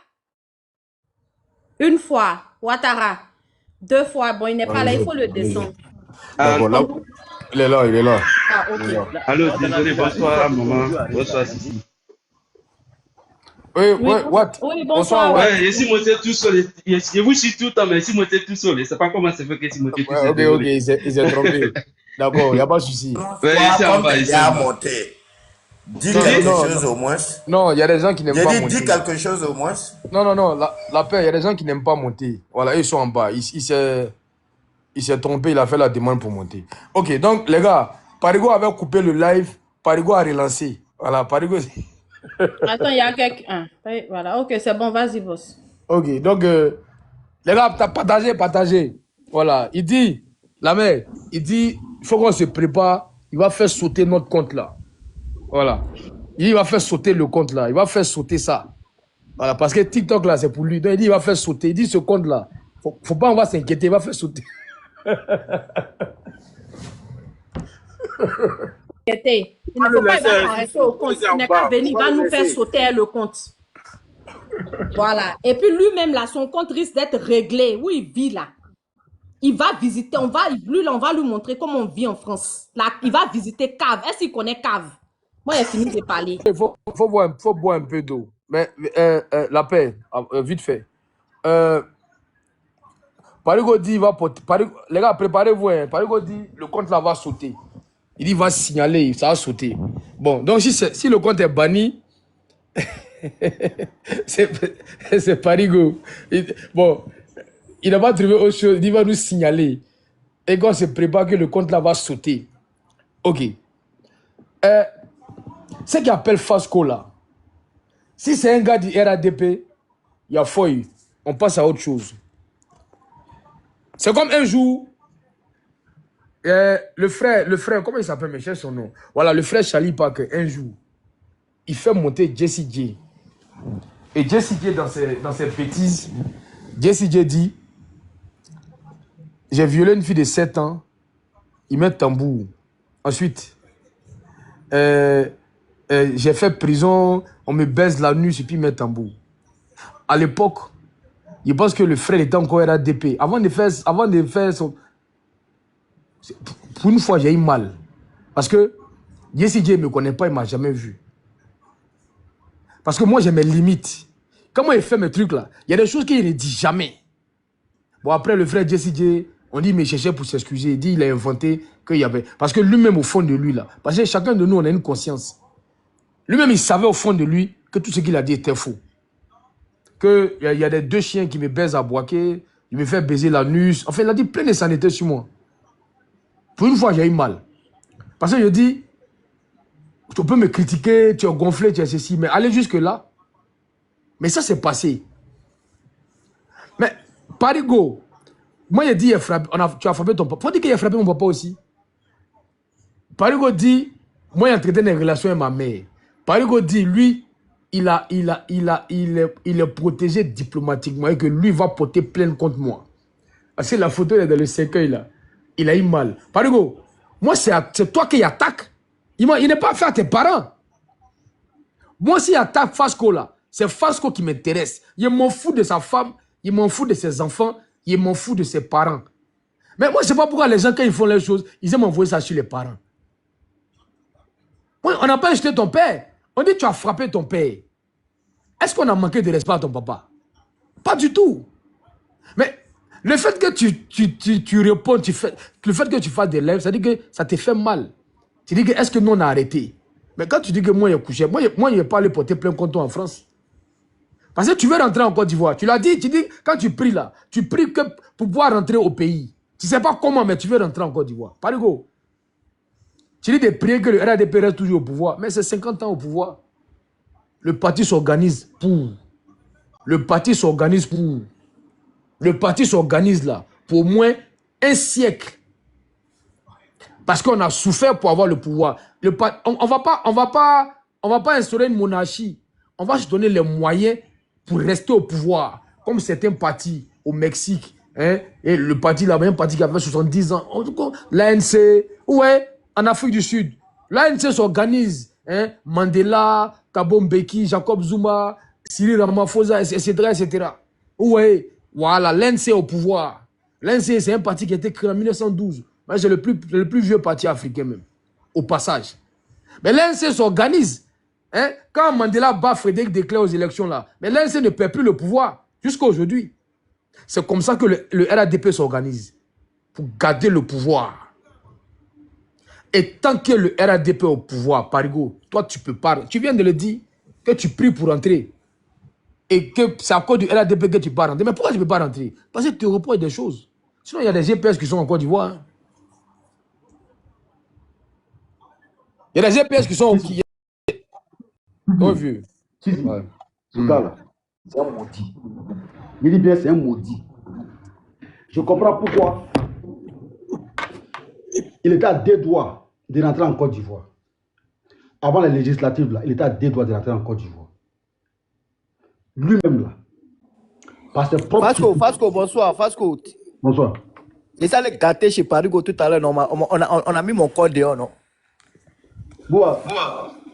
1 fois. Ouattara. 2 fois. Bon, il n'est pas là. Il faut le descendre. D'accord, là. Il est là, il est là. Ah, ok. Allô, désolé, bonsoir, maman. Bonsoir, Sissi. Oui, what? Oui, bonsoir. Ouais, et si moi j'étais tout seul, je vous suis tout le temps, mais si moi j'étais tout seul, c'est pas comment c'est fait que si moi j'étais tout seul. Ok, il s'est trompé. D'accord, il n'y a pas de souci. Ouais, Comme il a monté, dis quelque chose au moins. Non, il y a des gens qui n'aiment pas monter. Dis quelque chose au moins. Non, la paix, il y a des gens qui n'aiment pas monter. Voilà, ils sont en bas. Il s'est trompé, il a fait la demande pour monter. Ok, donc les gars, Parigo avait coupé le live, Parigo a relancé. Voilà, Parigo... Attends, il y a quelqu'un. Voilà, ok, c'est bon, vas-y, boss. Ok, donc, les gars, partagez. Voilà, il dit, la mère, il dit, il faut qu'on se prépare, il va faire sauter notre compte là. Voilà. Il va faire sauter le compte là, il va faire sauter ça. Voilà, parce que TikTok là, c'est pour lui. Donc, il dit, il va faire sauter. Il dit, ce compte là, faut pas, on va s'inquiéter, il va faire sauter. Il ne faut pas s'arrêter au compte. Il n'est qu'à venir, il va nous faire sauter le compte. Voilà. Et puis lui-même, là, son compte risque d'être réglé. Où il vit, là. Il va visiter, on va lui montrer comment on vit en France. Là, il va visiter Cave. Est-ce qu'il connaît Cave? Moi, j'ai fini de parler. Il faut boire un peu d'eau. Mais la paix, vite fait. Parigo dit, les gars, préparez-vous. Hein. Parigo dit, le compte là va sauter. Il dit, il va signaler, ça va sauter. Bon, donc si le compte est banni, c'est Parigo. Bon, il n'a pas trouvé autre chose, il va nous signaler. Et quand on se prépare que le compte là va sauter. Ok. Ce qu'ils appellent Fasco là, si c'est un gars du RADP, il y a feuille. On passe à autre chose. C'est comme un jour, le frère, comment il s'appelle, mais cherche son nom. Voilà, le frère Charlie Parker, un jour, il fait monter Jesse J. Et Jesse J, dans ses bêtises, Jesse J dit, j'ai violé une fille de 7 ans, il met tambour. Ensuite, j'ai fait prison, on me baise la nuit, et puis il met tambour. À l'époque, je pense que le frère était encore RADP. Avant de faire son... Pour une fois, j'ai eu mal. Parce que Jesse J ne me connaît pas, il ne m'a jamais vu. Parce que moi, j'ai mes limites. Comment il fait mes trucs là? Il y a des choses qu'il ne dit jamais. Bon, après, le frère Jesse J, on dit, mais il cherchait pour s'excuser. Il dit, il a inventé qu'il y avait... Parce que lui-même, au fond de lui, là, parce que chacun de nous, on a une conscience. Lui-même, il savait au fond de lui que tout ce qu'il a dit était faux. Qu'il y a des 2 chiens qui me baisent à Boaké, il me fait baiser la nuit. Enfin, il a dit plein de sanités sur moi. Pour une fois, j'ai eu mal. Parce que je dis, tu peux me critiquer, tu es gonflé, tu es ceci, mais aller jusque-là. Mais ça, c'est passé. Mais, Parigo, moi, il dit, tu as frappé ton papa. Faut dire qu'il a frappé mon papa aussi. Parigo dit, moi, j'ai entretenu des relations avec ma mère. Parigo dit, lui, il est protégé diplomatiquement et que lui va porter plainte contre moi. Parce que la photo est dans le cercueil là. Il a eu mal. Parigo, moi, c'est toi qui attaque. Il n'est pas fait à tes parents. Moi, s'il attaque Fasco là, c'est Fasco qui m'intéresse. Il m'en fout de sa femme, il m'en fout de ses enfants, il m'en fout de ses parents. Mais moi, je ne sais pas pourquoi les gens, quand ils font les choses, ils aiment envoyer ça sur les parents. Oui, on n'a pas jeté ton père. On dit tu as frappé ton père. Est-ce qu'on a manqué de respect à ton papa? Pas du tout. Mais le fait que tu réponds, le fait que tu fasses des lèvres, ça dit que ça te fait mal. Tu dis que est-ce que nous on a arrêté? Mais quand tu dis que moi j'ai couché, moi je n'ai pas allé porter plainte contre toi en France. Parce que tu veux rentrer en Côte d'Ivoire. Tu l'as dit, tu dis, quand tu pries là, tu pries que pour pouvoir rentrer au pays. Tu ne sais pas comment, mais tu veux rentrer en Côte d'Ivoire. Parigo. Tu dis de prier que le RADP reste toujours au pouvoir. Mais c'est 50 ans au pouvoir. Le parti s'organise pour. Le parti s'organise pour. Le parti s'organise là pour au moins un siècle. Parce qu'on a souffert pour avoir le pouvoir. On va pas instaurer une monarchie. On va se donner les moyens pour rester au pouvoir. Comme certains partis au Mexique. Hein, et le parti là, un parti qui avait 70 ans. L'ANC, ouais, en Afrique du Sud. L'ANC s'organise. Hein, Mandela, Thabo Mbeki, Jacob Zuma, Cyril Ramaphosa, etc. etc. Ouais, voilà, l'ANC au pouvoir. L'ANC, c'est un parti qui a été créé en 1912. C'est le plus vieux parti africain même, au passage. Mais l'ANC s'organise. Hein? Quand Mandela bat Frédéric Declercq aux élections là, mais l'ANC ne perd plus le pouvoir jusqu'à aujourd'hui. C'est comme ça que le RADP s'organise pour garder le pouvoir. Et tant que le RADP est au pouvoir, Parigo, toi tu peux pas. Tu viens de le dire que tu pries pour rentrer. Et que c'est à cause du RADP que tu peux rentrer. Mais pourquoi tu ne peux pas rentrer? Parce que tu reproches des choses. Sinon, il y a des GPS qui sont en Côte d'Ivoire. Hein. Il y a des GPS qui sont... Oh, vieux. Ouais. Ce gars-là, c'est un maudit. Il dit bien, c'est un maudit. Je comprends pourquoi il était à 2 doigts de rentrer en Côte d'Ivoire. Avant les législatives, là, il était à 2 doigts de rentrer en Côte d'Ivoire. Lui-même, là. Parce que Fasco, bonsoir. Fasco. Bonsoir. Et ça, les gâtés chez Parigo tout à l'heure, on a mis mon corps dehors, non?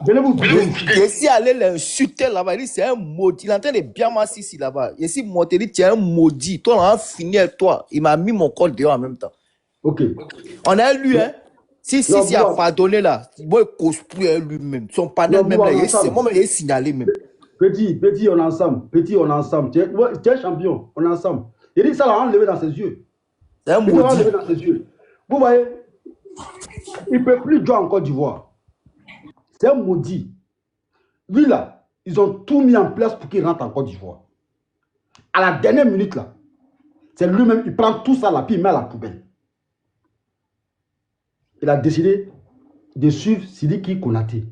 Venez-vous. Je suis allé l'insulter là-bas. Il dit c'est un maudit. Il est en train de bien m'assis ici là-bas. Je suis monté, il dit tu es un maudit. Toi, on a fini avec toi. Il m'a mis mon corps dehors en même temps. Ok. On a lu, hein. Si, a pardonné là. Moi, il cosplay lui-même. Son panel même là. C'est moi-même, il est signalé même. Petit, on est ensemble. Petit, on est ensemble. Tu es champion. On est ensemble. Il dit ça l'a enlevé dans ses yeux. C'est un maudit. Enlevé dans ses yeux. Vous voyez, il ne peut plus jouer en Côte d'Ivoire. C'est un maudit. Lui là, ils ont tout mis en place pour qu'il rentre en Côte d'Ivoire. À la dernière minute là, c'est lui-même, il prend tout ça là, puis il met à la poubelle. Il a décidé de suivre Sidiki Konaté.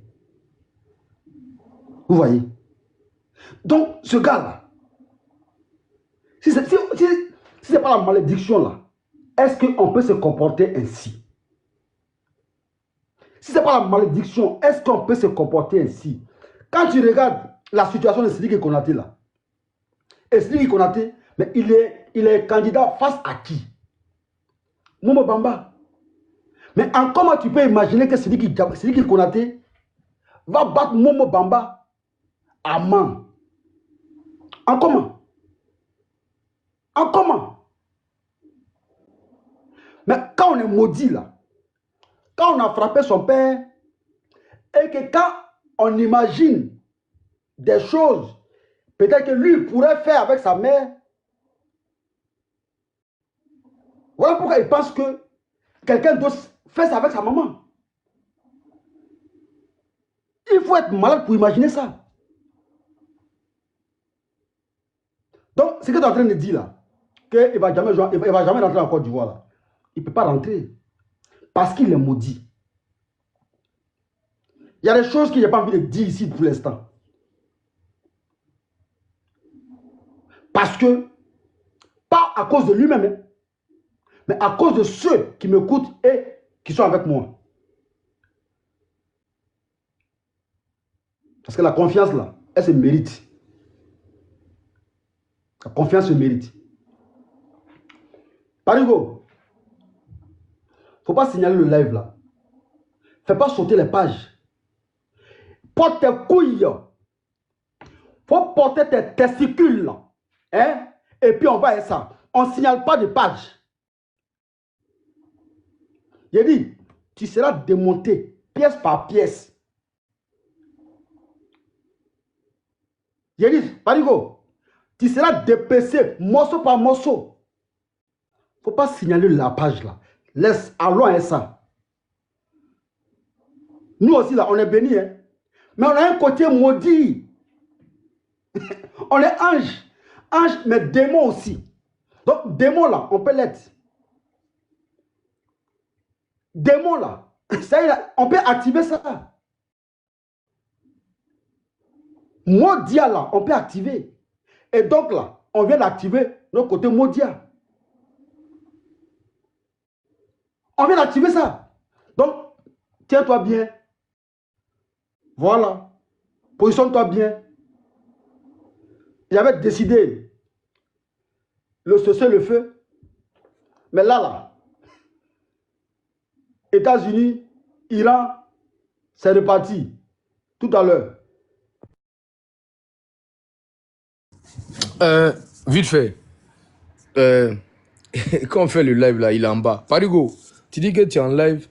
Vous voyez? Donc, ce gars-là, si ce n'est pas la malédiction là, est-ce qu'on peut se comporter ainsi? Si ce n'est pas la malédiction, est-ce qu'on peut se comporter ainsi? Quand tu regardes la situation de Sidiki Konaté là, et Sidiki Konaté, mais il est candidat face à qui? Momo Bamba. Mais en comment tu peux imaginer que Sidiki Konaté va battre Momo Bamba à main? En comment? En comment? Mais quand on est maudit là, quand on a frappé son père, et que quand on imagine des choses, peut-être que lui pourrait faire avec sa mère, voilà pourquoi il pense que quelqu'un doit faire ça avec sa maman. Il faut être malade pour imaginer ça. Donc, ce que tu es en train de dire là, qu'il ne va jamais rentrer en Côte d'Ivoire là. Il ne peut pas rentrer. Parce qu'il est maudit. Il y a des choses que je n'ai pas envie de dire ici pour l'instant. Parce que, pas à cause de lui-même, hein, mais à cause de ceux qui m'écoutent et qui sont avec moi. Parce que la confiance là, elle se mérite. La confiance se mérite. Parigo, il ne faut pas signaler le live là. Fais pas sauter les pages. Porte tes couilles. Il faut porter tes testicules là. Hein? Et puis on va faire ça. On ne signale pas de page. J'ai dit, tu seras démonté pièce par pièce. J'ai dit, Parigo, tu seras dépecé morceau par morceau. Il ne faut pas signaler la page là. Laisse, allons à ça. Nous aussi là, on est bénis, hein? Mais on a un côté maudit. On est ange. Ange, mais démon aussi. Donc, démon là, on peut l'être. Démon là, ça y est, on peut activer ça. Maudia là, on peut activer. Et donc là, on vient d'activer notre côté Maudia. On vient d'activer ça. Donc, tiens-toi bien. Voilà. Positionne-toi bien. J'avais décidé le cessez-le-feu. Mais là, États-Unis, Iran, c'est reparti. Tout à l'heure. Vite fait. Quand on fait le live là, il est en bas. Parigo, tu dis que tu es en live.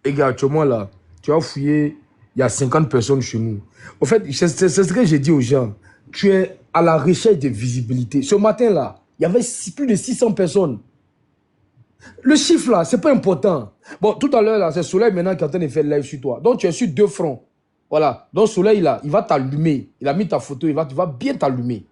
Et gars, tu vois là, tu as fouillé, il y a 50 personnes chez nous. Au fait, c'est ce que j'ai dit aux gens. Tu es à la recherche de visibilité. Ce matin là, il y avait plus de 600 personnes. Le chiffre là, c'est pas important. Bon, tout à l'heure là, c'est Soleil maintenant qui est en train de faire le live sur toi. Donc tu es sur deux fronts. Voilà. Donc Soleil là, il va t'allumer. Il a mis ta photo, il va bien t'allumer.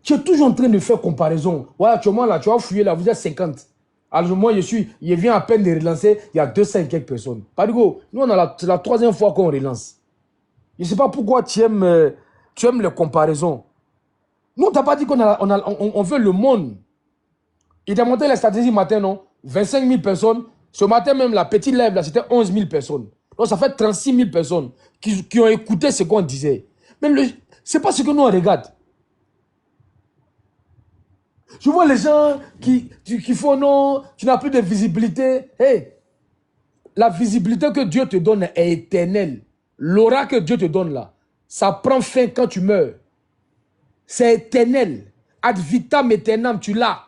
Tu es toujours en train de faire comparaison. Voilà, tu vois là, tu as fouillé là, vous êtes 50. Alors moi, je viens à peine de relancer, il y a 200 et quelques personnes. Parigo, nous on a la troisième fois qu'on relance. Je ne sais pas pourquoi tu aimes les comparaisons. Nous, on t'a pas dit qu'on veut le monde. Il t'a montré les statistiques matin, non? 25 000 personnes. Ce matin même, la petite live, là, c'était 11 000 personnes. Donc, ça fait 36 000 personnes qui ont écouté ce qu'on disait. Mais ce n'est pas ce que nous, on regarde. Je vois les gens qui font non, tu n'as plus de visibilité. Hey, la visibilité que Dieu te donne est éternelle. L'aura que Dieu te donne là, ça prend fin quand tu meurs. C'est éternel. Ad vitam aeternam, tu l'as.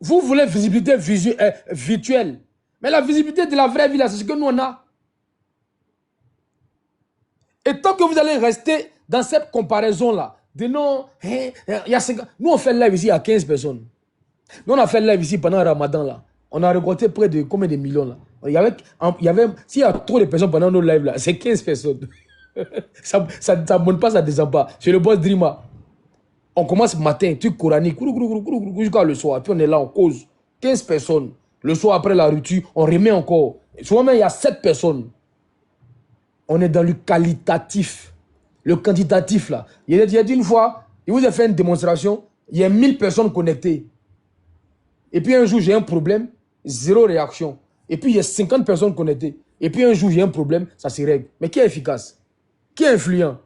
Vous voulez visibilité virtuelle. Mais la visibilité de la vraie vie, c'est ce que nous on a. Et tant que vous allez rester dans cette comparaison-là, de non, il y a 50, nous on fait le live ici à 15 personnes. Nous on a fait le live ici pendant le Ramadan là. On a récolté près de combien de millions là. S'il y a trop de personnes pendant nos lives là, c'est 15 personnes. ça ne monte pas, ça ne descend pas. C'est le boss Drima. On commence matin, truc coranique, jusqu'à le soir. Puis on est là, on cause. 15 personnes. Le soir après la rupture, on remet encore. Souvent même, il y a 7 personnes. On est dans le qualitatif. Le quantitatif, là. Il a dit une fois, il vous a fait une démonstration, il y a 1000 personnes connectées. Et puis un jour, j'ai un problème, 0 réaction. Et puis il y a 50 personnes connectées. Et puis un jour, j'ai un problème, ça se règle. Mais qui est efficace? Qui est influent?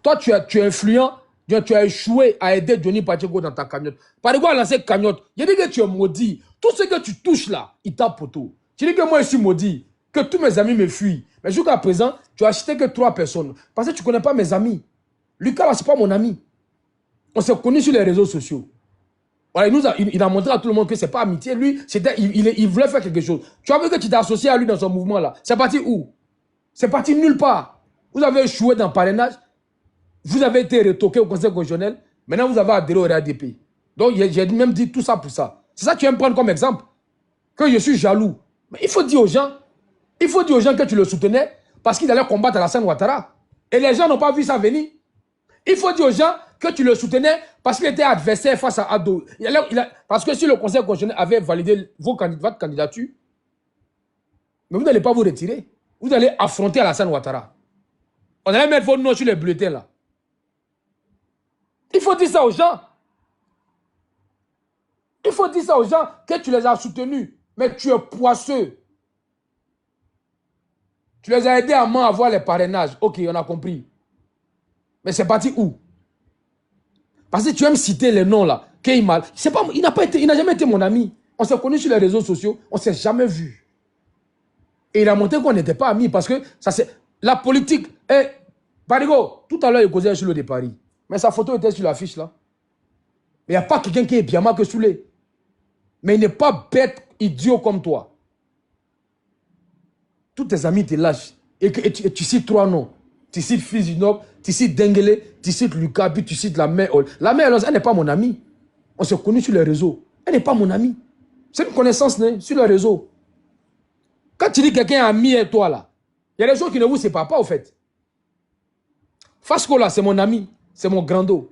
Toi, tu es influent, tu as échoué à aider Johnny Pacheco dans ta cagnotte. Par exemple, à lancer cagnotte, il dit que tu es maudit. Tout ce que tu touches là, il tape pour tout. Tu dis que moi, je suis maudit, que tous mes amis me fuient. Mais jusqu'à présent, tu as acheté que 3 personnes. Parce que tu ne connais pas mes amis. Lucas, là, ce n'est pas mon ami. On s'est connus sur les réseaux sociaux. Voilà, il a montré à tout le monde que ce n'est pas amitié. Lui, il voulait faire quelque chose. Tu as vu que tu t'es associé à lui dans son mouvement là. C'est parti où? C'est parti nulle part. Vous avez échoué dans le parrainage. Vous avez été retoqué au Conseil constitutionnel. Maintenant, vous avez adhéré au RADP. Donc, j'ai même dit tout ça pour ça. C'est ça que tu aimes prendre comme exemple. Que je suis jaloux. Mais il faut dire aux gens que tu le soutenais parce qu'il allait combattre Alassane Ouattara. Et les gens n'ont pas vu ça venir. Il faut dire aux gens que tu le soutenais parce qu'il était adversaire face à Ado. Parce que si le Conseil constitutionnel avait validé votre candidature, mais vous n'allez pas vous retirer. Vous allez affronter Alassane Ouattara. On allait mettre vos noms sur les bulletins là. Il faut dire ça aux gens. Il faut dire ça aux gens que tu les as soutenus. Mais tu es poisseux. Tu les as aidés à avoir les parrainages. Ok, on a compris. Mais c'est parti où? Parce que tu aimes citer les noms là. Il n'a jamais été mon ami. On s'est connus sur les réseaux sociaux. On ne s'est jamais vus. Et il a montré qu'on n'était pas amis. Parce que ça c'est la politique. Parigo, tout à l'heure, il causait sur le de Paris. Mais sa photo était sur l'affiche là. Il n'y a pas quelqu'un qui est bien mal que Soulé. Mais il n'est pas bête, idiot comme toi. Tous tes amis te lâchent. Et tu cites 3 noms. Tu cites Fils du Noble, tu cites Dengele, tu cites Lucas, puis tu cites la mère. La mère, elle n'est pas mon amie. On s'est connus sur les réseaux. Elle n'est pas mon amie. C'est une connaissance sur les réseaux. Quand tu dis quelqu'un est ami et toi là, il y a des gens qui ne vous séparent pas au fait. Fasco là, c'est mon ami. C'est mon grando.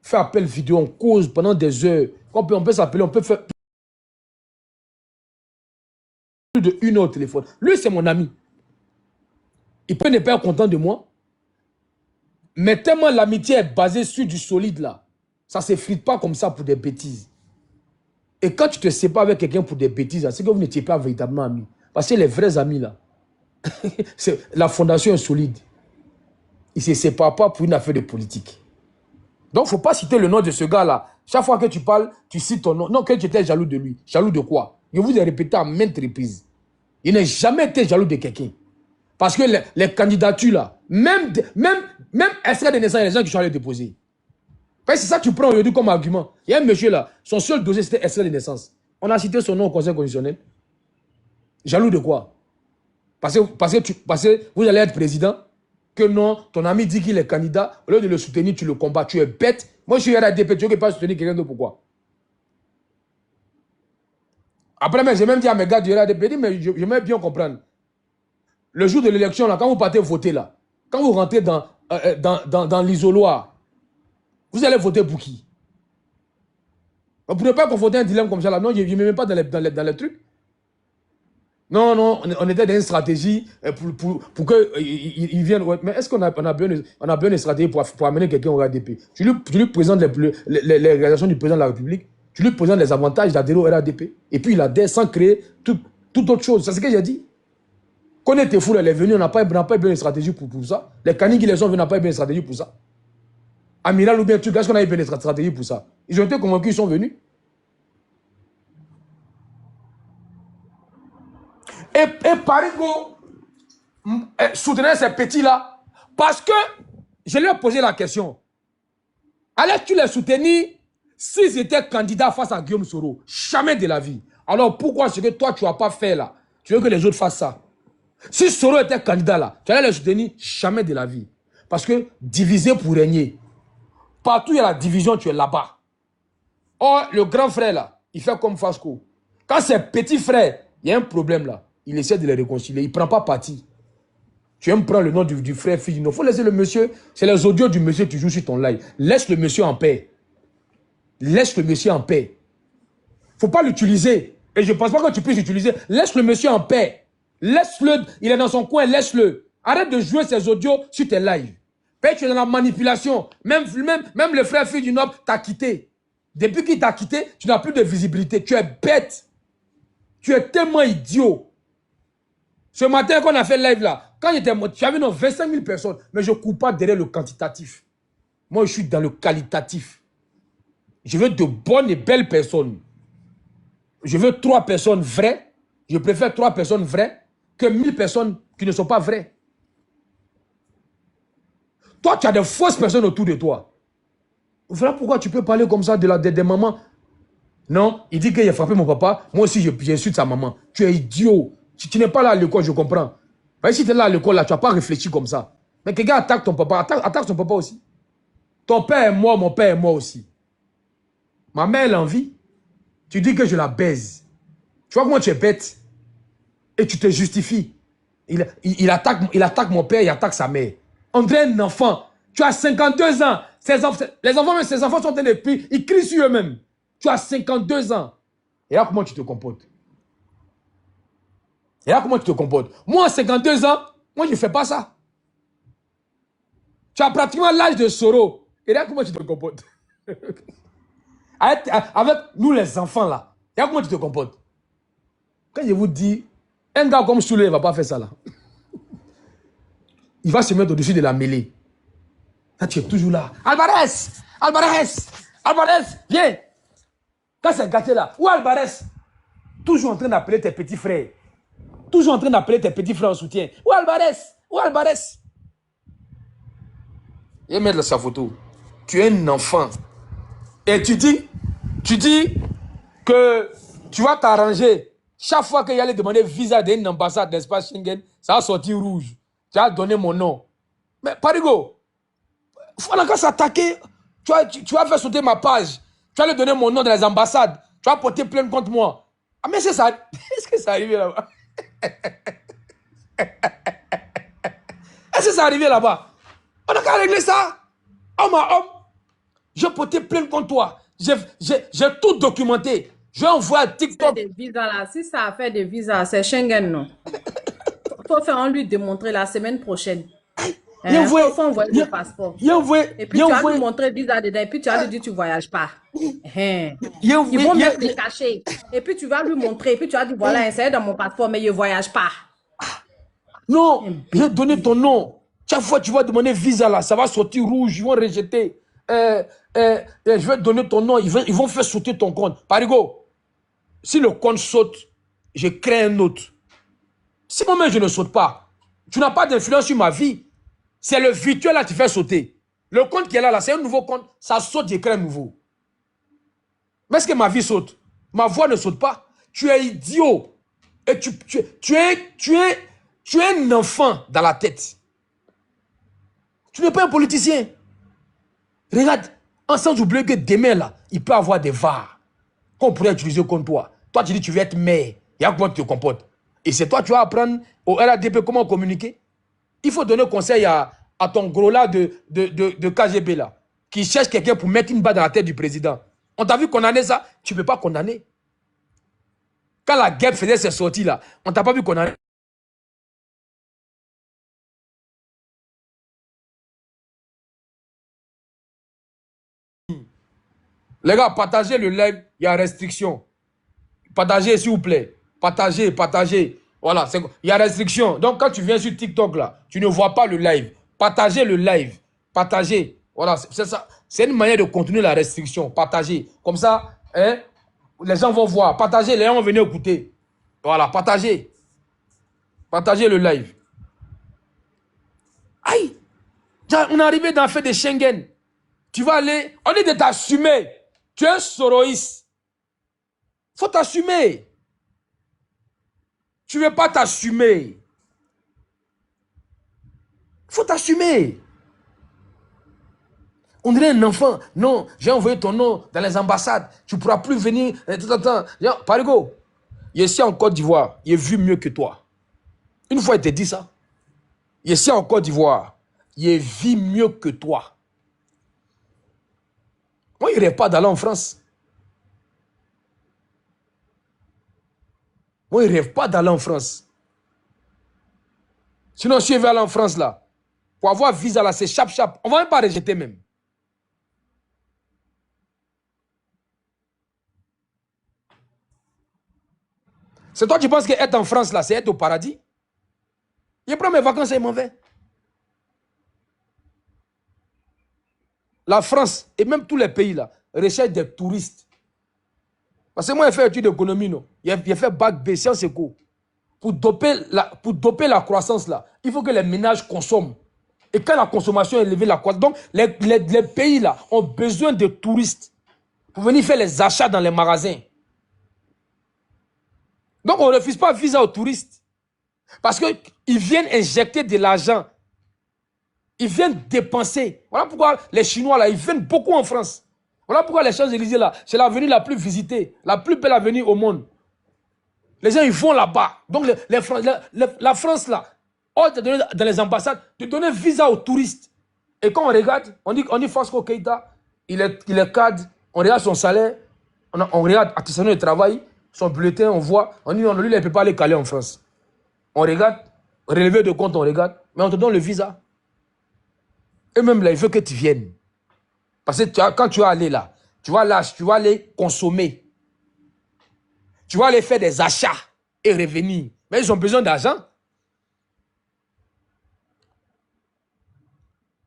Fait appel vidéo, on cause pendant des heures. On peut s'appeler, on peut faire plus de 1 heure au téléphone. Lui, c'est mon ami. Il peut ne pas être content de moi. Mais tellement l'amitié est basée sur du solide là. Ça ne s'effrite pas comme ça pour des bêtises. Et quand tu te sépares avec quelqu'un pour des bêtises, c'est que vous n'étiez pas véritablement amis. Parce que les vrais amis là, la fondation est solide. Ils ne se séparent pas pour une affaire de politique. Donc, il ne faut pas citer le nom de ce gars-là. Chaque fois que tu parles, tu cites ton nom. Non, que tu étais jaloux de lui. Jaloux de quoi? Je vous ai répété à maintes reprises. Il n'a jamais été jaloux de quelqu'un. Parce que les candidatures, là, même extrait de naissance, il y a des gens qui sont allés déposer. Parce que c'est ça que tu prends aujourd'hui comme argument. Il y a un monsieur là, son seul dossier, c'était extrait de naissance. On a cité son nom au Conseil constitutionnel. Jaloux de quoi? Parce que vous allez être président. Que non, ton ami dit qu'il est candidat, au lieu de le soutenir, tu le combats, tu es bête. Moi, je suis RADP, tu ne veux pas soutenir quelqu'un d'autre, pourquoi? Après, j'ai même dit à mes gars du RADP, mais j'aimerais bien comprendre. Le jour de l'élection, quand vous partez voter, là, quand vous rentrez dans l'isoloir, vous allez voter pour qui? Vous ne pouvez pas confronter un dilemme comme ça, là. Non, je ne mets même pas dans les trucs. Non, on était dans une stratégie pour qu'ils viennent. Mais est-ce qu'on a besoin d'une stratégie pour amener quelqu'un au RADP? Tu lui présentes les réalisations du président de la République, tu lui présentes les avantages d'adhérer au RADP, et puis il adhère sans créer toute autre chose. C'est ce que j'ai dit. Quand on était fou, elle est venue, on n'a pas besoin d'une stratégie pour ça. Les canines qui les sont venus, on n'a pas besoin d'une stratégie pour ça. Amiral ou bien Turc, est-ce qu'on a besoin d'une stratégie pour ça? Ils ont été convaincus, ils sont venus. Et Parigo soutenait ces petits-là parce que je lui ai posé la question. Allais-tu les soutenir s'ils étaient candidats face à Guillaume Soro? Jamais de la vie. Alors pourquoi ce que toi tu n'as pas fait là? Tu veux que les autres fassent ça? Si Soro était candidat là, tu allais les soutenir? Jamais de la vie. Parce que diviser pour régner. Partout il y a la division, tu es là-bas. Or, le grand frère là, il fait comme Fasco. Quand c'est petit frère, il y a un problème là. Il essaie de les réconcilier. Il ne prend pas parti. Tu aimes prendre le nom du frère fils. Il faut laisser le monsieur. C'est les audios du monsieur que tu joues sur ton live. Laisse le monsieur en paix. Laisse le monsieur en paix. faut pas l'utiliser. Et je pense pas que tu puisses l'utiliser. Laisse le monsieur en paix. Laisse-le, il est dans son coin, laisse-le. Arrête de jouer ses audios sur tes lives. Parce que tu es dans la manipulation. Même le frère fille du Nord t'a quitté. Depuis qu'il t'a quitté, tu n'as plus de visibilité. Tu es bête. Tu es tellement idiot. Ce matin, quand on a fait le live là, quand j'étais mort, tu avais 25 000 personnes. Mais je ne cours pas derrière le quantitatif. Moi, je suis dans le qualitatif. Je veux de bonnes et belles personnes. Je veux 3 personnes vraies. Je préfère 3 personnes vraies que 1000 personnes qui ne sont pas vraies. Toi, tu as de fausses personnes autour de toi. Voilà pourquoi tu peux parler comme ça des mamans. Non, il dit qu'il a frappé mon papa. Moi aussi, j'insulte sa maman. Tu es idiot. Tu n'es pas là à l'école, je comprends. Mais si tu es là à l'école, là, tu n'as pas réfléchi comme ça. Mais quelqu'un attaque ton papa, attaque son papa aussi. Ton père est mort, mon père est mort aussi. Ma mère, elle en vit. Tu dis que je la baise. Tu vois comment tu es bête. Et tu te justifies. Il attaque mon père, il attaque sa mère. On dirait un enfant. Tu as 52 ans. Les enfants, même ses enfants sont en train de crier. Ils crient sur eux-mêmes. Tu as 52 ans. Et là, comment tu te comportes? Et là, comment tu te comportes? Moi, à 52 ans, moi, je ne fais pas ça. Tu as pratiquement l'âge de Soro. Et là, comment tu te comportes? Avec nous, les enfants, là. Et là, comment tu te comportes? Quand je vous dis, un gars comme Soulé ne va pas faire ça, là. Il va se mettre au-dessus de la mêlée. Là, tu es toujours là. Alvarez! Alvarez! Alvarez! Viens! Quand c'est gâté là, où Alvarez? Toujours en train d'appeler tes petits frères. Toujours en train d'appeler tes petits frères en soutien. Où Alvarez? Où Alvarez? Et mettre sa photo. Tu es un enfant. Et tu dis que tu vas t'arranger. Chaque fois qu'il y allait demander visa d'une ambassade d'espace Schengen, ça va sortir rouge. Tu as donné mon nom. Mais Parigo, il faut encore s'attaquer. Tu vas faire sauter ma page. Tu vas lui donner mon nom dans les ambassades. Tu vas porter plainte contre moi. Ah, mais c'est ça. Est-ce que ça arrivé là-bas? Est-ce que ça arrivé là-bas? On a qu'à régler ça. Homme à homme. Je porté plainte contre toi. J'ai tout documenté. Je envoie à TikTok. Des visas là. Si ça a fait des visas, c'est Schengen, non? Il faut faire en lui démontrer la semaine prochaine. Il faut envoyer le passeport. Et puis tu vas lui montrer le visa dedans. Et puis tu vas lui dire tu ne voyages pas. Ils vont même te cacher. Et puis tu vas lui montrer. Et puis tu vas dire voilà, c'est dans mon passeport, mais je ne voyage pas. Non, j'ai donné ton nom. Chaque fois que tu vas demander visa là, ça va sortir rouge. Ils vont rejeter. Je vais te donner ton nom. Ils vont faire sauter ton compte. Parigo, si le compte saute, je crée un autre. Si moi-même je ne saute pas, tu n'as pas d'influence sur ma vie. C'est le virtuel là qui fait sauter. Le compte qui est là, c'est un nouveau compte. Ça saute, je crée un nouveau. Mais est-ce que ma vie saute? Ma voix ne saute pas. Tu es idiot. Et tu es un enfant dans la tête. Tu n'es pas un politicien. Regarde, sans oublier que demain là, il peut avoir des VAR qu'on pourrait utiliser contre toi. Toi, tu dis tu veux être maire. Et comment tu te comportes? Et c'est toi, tu vas apprendre au RADP comment communiquer. Il faut donner conseil à ton gros là de KGB là, qui cherche quelqu'un pour mettre une balle dans la tête du président. On t'a vu condamner ça? Tu ne peux pas condamner. Quand la guerre faisait ses sorties là, on t'a pas vu condamner. Les gars, partagez le live, il y a restriction. Partagez s'il vous plaît. Partagez. Voilà, il y a restriction. Donc quand tu viens sur TikTok là, tu ne vois pas le live. Partagez le live. Partagez. Voilà, c'est ça. C'est une manière de continuer la restriction. Partagez. Comme ça, hein, les gens vont voir. Partagez, les gens vont venir écouter. Voilà, partagez. Partagez le live. Aïe! On est arrivé dans la fête de Schengen. Tu vas aller, on dit de t'assumer. Tu es un soroïste. Faut t'assumer. Tu ne veux pas t'assumer. Faut t'assumer. On dirait un enfant. Non, j'ai envoyé ton nom dans les ambassades. Tu ne pourras plus venir. Parigo, il est ici en Côte d'Ivoire. Il est vu mieux que toi. Une fois, il te dit ça. Il est ici en Côte d'Ivoire. Il est vu mieux que toi. Moi, il ne rêve pas d'aller en France. Moi, ils ne rêvent pas d'aller en France. Sinon, si je veux aller en France, là, pour avoir visa, là, c'est chap-chap. On ne va même pas rejeter même. C'est toi qui penses qu'être en France, là, c'est être au paradis? Je prends mes vacances et je m'en vais. La France et même tous les pays, là, recherchent des touristes. Parce que moi, j'ai fait études d'économie, non? J'ai fait bac B, sciences éco. Pour doper la croissance, là, il faut que les ménages consomment. Et quand la consommation est élevée, la croissance. Donc, les pays, là, ont besoin de touristes pour venir faire les achats dans les magasins. Donc, on ne refuse pas visa aux touristes. Parce qu'ils viennent injecter de l'argent. Ils viennent dépenser. Voilà pourquoi les Chinois, là, ils viennent beaucoup en France. Voilà pourquoi les Champs-Élysées, là, c'est l'avenue la plus visitée, la plus belle avenue au monde. Les gens, ils vont là-bas. Donc, la France, là, on donné dans les ambassades de donner visa aux touristes. Et quand on regarde, on dit Fasco Keïta, il est cadre, on regarde son salaire, on regarde artisanat de travail, son bulletin, on voit, on dit, lui, il ne peut pas aller caler en France. On regarde, relevé de compte, on regarde, mais on te donne le visa. Et même là, il veut que tu viennes. Parce que quand tu vas aller là, tu vas aller consommer. Tu vas aller faire des achats et revenir. Mais ils ont besoin d'argent.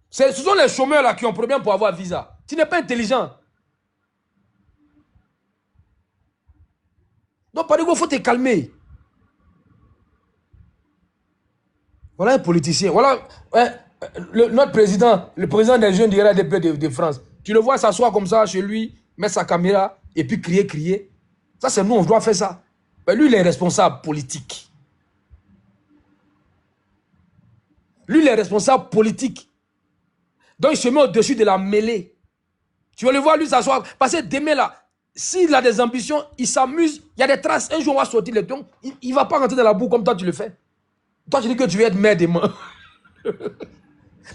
Ce sont les chômeurs là qui ont problème pour avoir visa. Tu n'es pas intelligent. Donc, par exemple, il faut te calmer. Voilà un politicien. Voilà notre président, le président des jeunes du RADP de France. Tu le vois s'asseoir comme ça chez lui, mettre sa caméra et puis crier. Ça, c'est nous, on doit faire ça. Mais lui, il est responsable politique. Lui, il est responsable politique. Donc, il se met au-dessus de la mêlée. Tu vas le voir, lui, s'asseoir. Parce que demain, là, s'il a des ambitions, il s'amuse, il y a des traces. Un jour, on va sortir les tons. Il ne va pas rentrer dans la boue comme toi, tu le fais. Toi, tu dis que tu veux être maire des mains.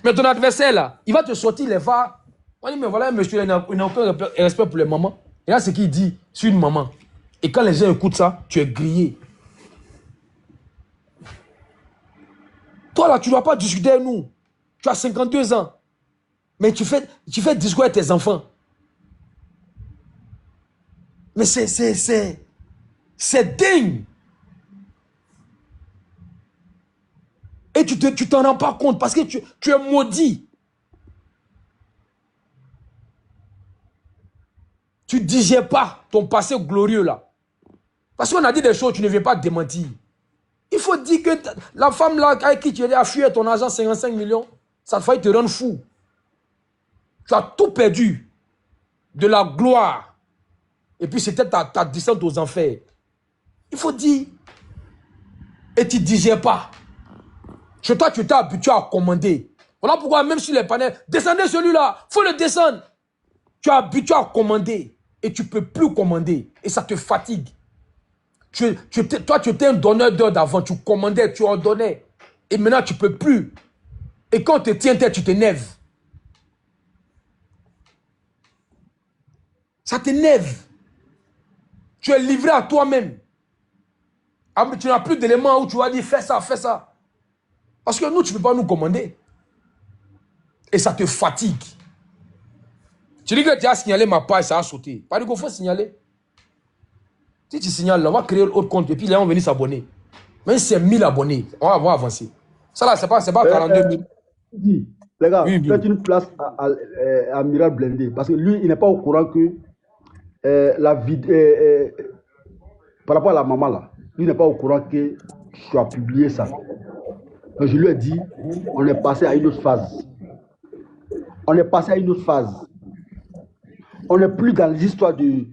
Mais ton adversaire, là, il va te sortir les va. On dit, mais voilà, monsieur, il n'a aucun respect pour les mamans. Et là, c'est qu'il dit, c'est une maman. Et quand les gens écoutent ça, tu es grillé. Toi, là, tu ne dois pas discuter avec nous. Tu as 52 ans. Mais tu fais discours avec tes enfants. Mais c'est dingue. Et tu t'en rends pas compte parce que tu es maudit. Tu ne digères pas ton passé glorieux là. Parce qu'on a dit des choses, tu ne viens pas démentir. Il faut dire que la femme là avec qui tu as fui ton argent 55 millions, ça te fait te rendre fou. Tu as tout perdu. De la gloire. Et puis c'était ta descente aux enfers. Il faut dire. Et tu ne digères pas. Chez toi, tu t'es habitué à commander. Voilà pourquoi même sur les panels, descendez celui-là, il faut le descendre. Tu es habitué à commander et tu ne peux plus commander. Et ça te fatigue. Toi, tu étais un donneur d'heures d'avant, tu commandais, tu ordonnais. Et maintenant, tu ne peux plus. Et quand on te tient tête, tu t'énerves. Ça t'énerve. Tu es livré à toi-même. Tu n'as plus d'éléments où tu vas dire fais ça, fais ça. Parce que nous, tu ne peux pas nous commander. Et ça te fatigue. Tu dis que tu as signalé ma page, ça a sauté. Pas qu'il faut signaler. Si tu signales, on va créer autre compte et puis là, on va venir s'abonner. Même si c'est 1000 abonnés, on va avancer. Ça là, c'est pas 42 000. Dis, les gars, Oui. faites une place à Amiral Blindé. Parce que lui, il n'est pas au courant que par rapport à la maman là, lui n'est pas au courant que tu as publié ça. Donc je lui ai dit, on est passé à une autre phase. On est passé à une autre phase. On n'est plus dans l'histoire de...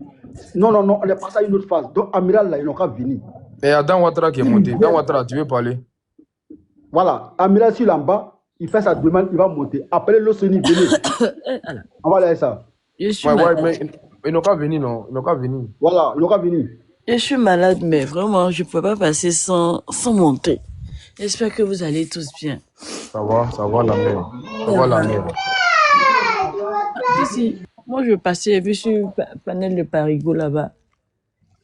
Non, on est passé à une autre phase. Donc Amiral là, il n'a qu'à venir. Et Adam Ouattara qui est monté. Adam Ouattara, tu veux parler? Voilà, Amiral sur là bas, il fait sa demande, il va monter. Appelez-le Sony, venez. On va aller ça. Je suis malade. Mais il n'a qu'à venir, non? Il n'a qu'à venir. Voilà, il n'a qu'à venir. Je suis malade, mais vraiment, je ne peux pas passer sans monter. J'espère que vous allez tous bien. Ça va la mère. Ça va la mère. Ici, moi je passais, j'ai vu sur le panel de Parigo là-bas.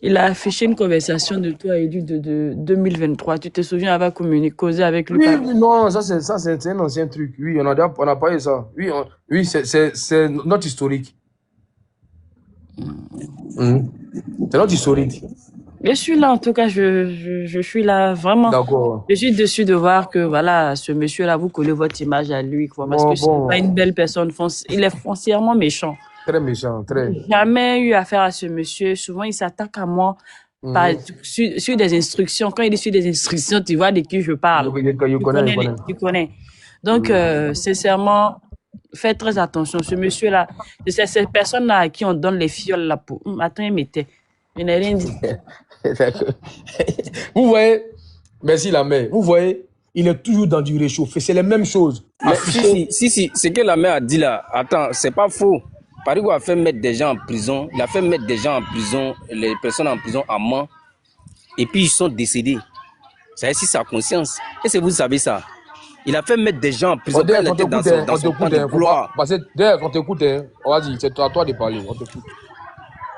Il a affiché une conversation de toi et lui de 2023. Tu te souviens avoir communiqué, causé avec lui? Oui, non, ça c'est un ancien truc. Oui, on a pas eu ça. Oui, oui, c'est notre historique. C'est notre historique. Je suis là, en tout cas, je suis là, vraiment. D'accord. Je suis déçu de voir que, voilà, ce monsieur-là, vous collez votre image à lui, quoi, parce que c'est pas une belle personne. Il est foncièrement méchant. Très méchant, très. J'ai jamais eu affaire à ce monsieur. Souvent, il s'attaque à moi sur des instructions. Quand il est sur des instructions, tu vois de qui je parle. Tu connais. Donc, sincèrement, faites très attention. Ce monsieur-là, c'est cette personne-là à qui on donne les fioles là pour. Attends, il m'était. Je n'ai rien dit. Vous voyez, merci la mère. Vous voyez, il est toujours dans du réchauffé. C'est les mêmes choses. Mais si, ce que la mère a dit là, attends, c'est pas faux. Parigo a fait mettre des gens en prison. Il a fait mettre des gens en prison, les personnes en prison à mort. Et puis ils sont décédés. Ça c'est sa conscience. Est-ce que vous savez ça? Il a fait mettre des gens en prison. On t'écoute, on t'écoute. Vas-y, c'est à toi de parler. On t'écoute.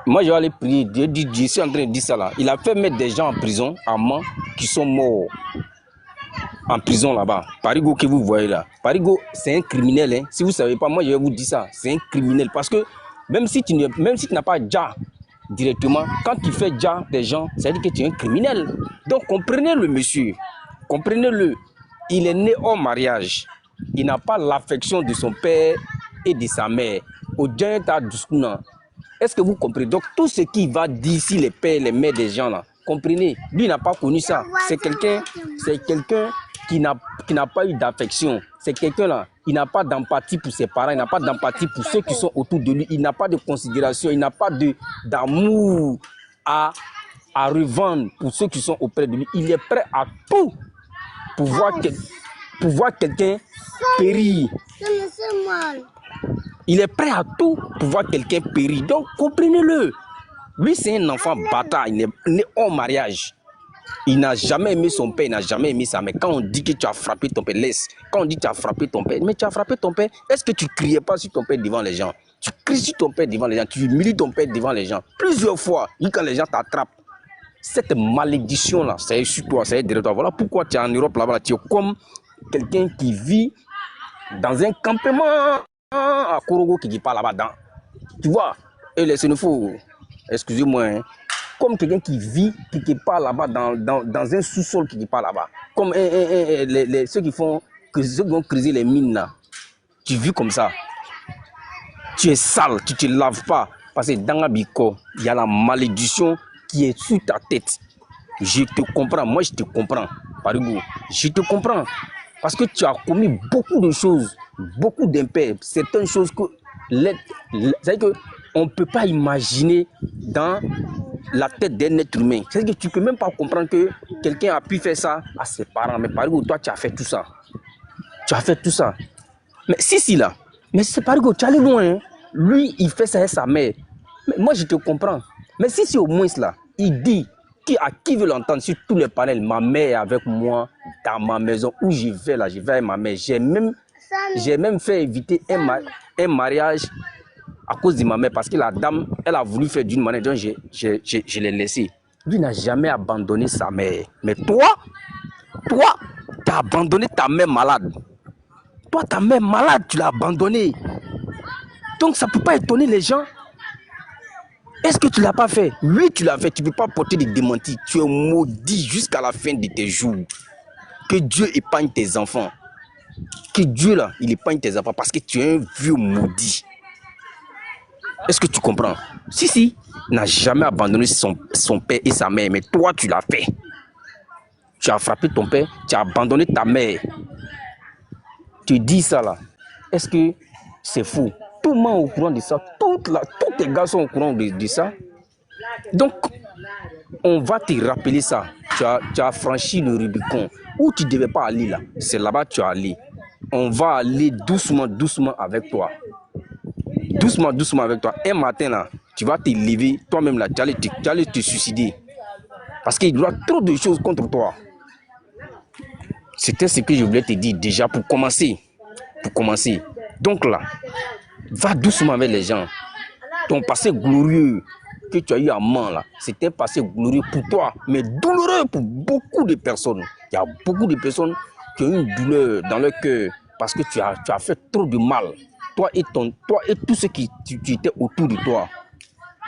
Moi, je vais aller prier. Je suis en train de dire ça là. Il a fait mettre des gens en prison à mort qui sont morts en prison là-bas. Parigo que vous voyez là. Parigo, c'est un criminel. Hein. Si vous ne savez pas, moi, je vais vous dire ça. C'est un criminel. Parce que même si tu n'as pas déjà directement, quand tu fais déjà des gens, ça veut dire que tu es un criminel. Donc, comprenez le monsieur. Comprenez-le. Il est né hors mariage. Il n'a pas l'affection de son père et de sa mère. Au Est-ce que vous comprenez? Donc, tout ce qui va d'ici les pères, les mères des gens là, comprenez? Lui, il n'a pas connu ça. C'est quelqu'un qui n'a pas eu d'affection. C'est quelqu'un là, il n'a pas d'empathie pour ses parents, il n'a pas d'empathie pour ceux qui sont autour de lui, il n'a pas de considération, il n'a pas d'amour à revendre pour ceux qui sont auprès de lui. Il est prêt à tout pour voir quelqu'un périr. Il est prêt à tout pour voir quelqu'un périr. Donc, comprenez-le. Lui, c'est un enfant bâtard. Il est né hors mariage. Il n'a jamais aimé son père, il n'a jamais aimé sa mère. Quand on dit que tu as frappé ton père, laisse. Quand on dit que tu as frappé ton père, mais tu as frappé ton père, est-ce que tu ne criais pas sur ton père devant les gens? Tu cries sur ton père devant les gens, tu humilies ton père devant les gens. Plusieurs fois, quand les gens t'attrapent. Cette malédiction-là, c'est sur toi, c'est derrière toi. Voilà pourquoi tu es en Europe là-bas. Tu es comme quelqu'un qui vit dans un campement à Korogo qui parle là-bas. Tu vois, et les Sénéfaux, excusez-moi, hein, comme quelqu'un qui vit quelque part là-bas dans un sous-sol qui parle là-bas. Comme ceux qui vont creuser les mines là. Tu vis comme ça. Tu es sale, tu ne te laves pas. Parce que dans Abiko, il y a la malédiction qui est sur ta tête. Je te comprends, moi je te comprends. Parigo, je te comprends. Parce que tu as commis beaucoup de choses, beaucoup d'impairs. Certaines choses que c'est-à-dire qu'on ne peut pas imaginer dans la tête d'un être humain. C'est-à-dire que tu ne peux même pas comprendre que quelqu'un a pu faire ça à ses parents. Mais Parigo, toi tu as fait tout ça. Tu as fait tout ça. Mais si là, mais c'est Parigo, tu es allé loin. Hein. Lui, il fait ça à sa mère. Mais moi je te comprends. Mais si au moins là, il dit à qui veut l'entendre sur tous les panels, ma mère est avec moi dans ma maison où je vais là, je vais avec ma mère. J'ai même fait éviter un mariage à cause de ma mère parce que la dame, elle a voulu faire d'une manière, donc je l'ai laissé. Lui n'a jamais abandonné sa mère. Mais toi, tu as abandonné ta mère malade. Toi, ta mère malade, tu l'as abandonnée. Donc ça ne peut pas étonner les gens. Est-ce que tu ne l'as pas fait? Oui, tu l'as fait. Tu ne peux pas porter des démentis. Tu es maudit jusqu'à la fin de tes jours. Que Dieu épargne tes enfants. Que Dieu, là, il épargne tes enfants parce que tu es un vieux maudit. Est-ce que tu comprends? Si. Il n'a jamais abandonné son père et sa mère. Mais toi, tu l'as fait. Tu as frappé ton père. Tu as abandonné ta mère. Tu dis ça, là. Est-ce que c'est faux? Tout le monde est au courant de ça. Tous les gars sont au courant de ça. Donc, on va te rappeler ça. Tu as franchi le Rubicon. Où tu ne devais pas aller là, c'est là-bas que tu as allé. On va aller doucement avec toi. Doucement avec toi. Un matin là, tu vas te lever, toi-même là, tu allais te suicider. Parce qu'il y aura trop de choses contre toi. C'était ce que je voulais te dire déjà pour commencer. Donc là, va doucement avec les gens. Ton passé glorieux, que tu as eu à main là, c'était passé glorieux pour toi, mais douloureux pour beaucoup de personnes. Il y a beaucoup de personnes qui ont une douleur dans leur cœur parce que tu as fait trop de mal. Toi et tous ceux qui étaient autour de toi.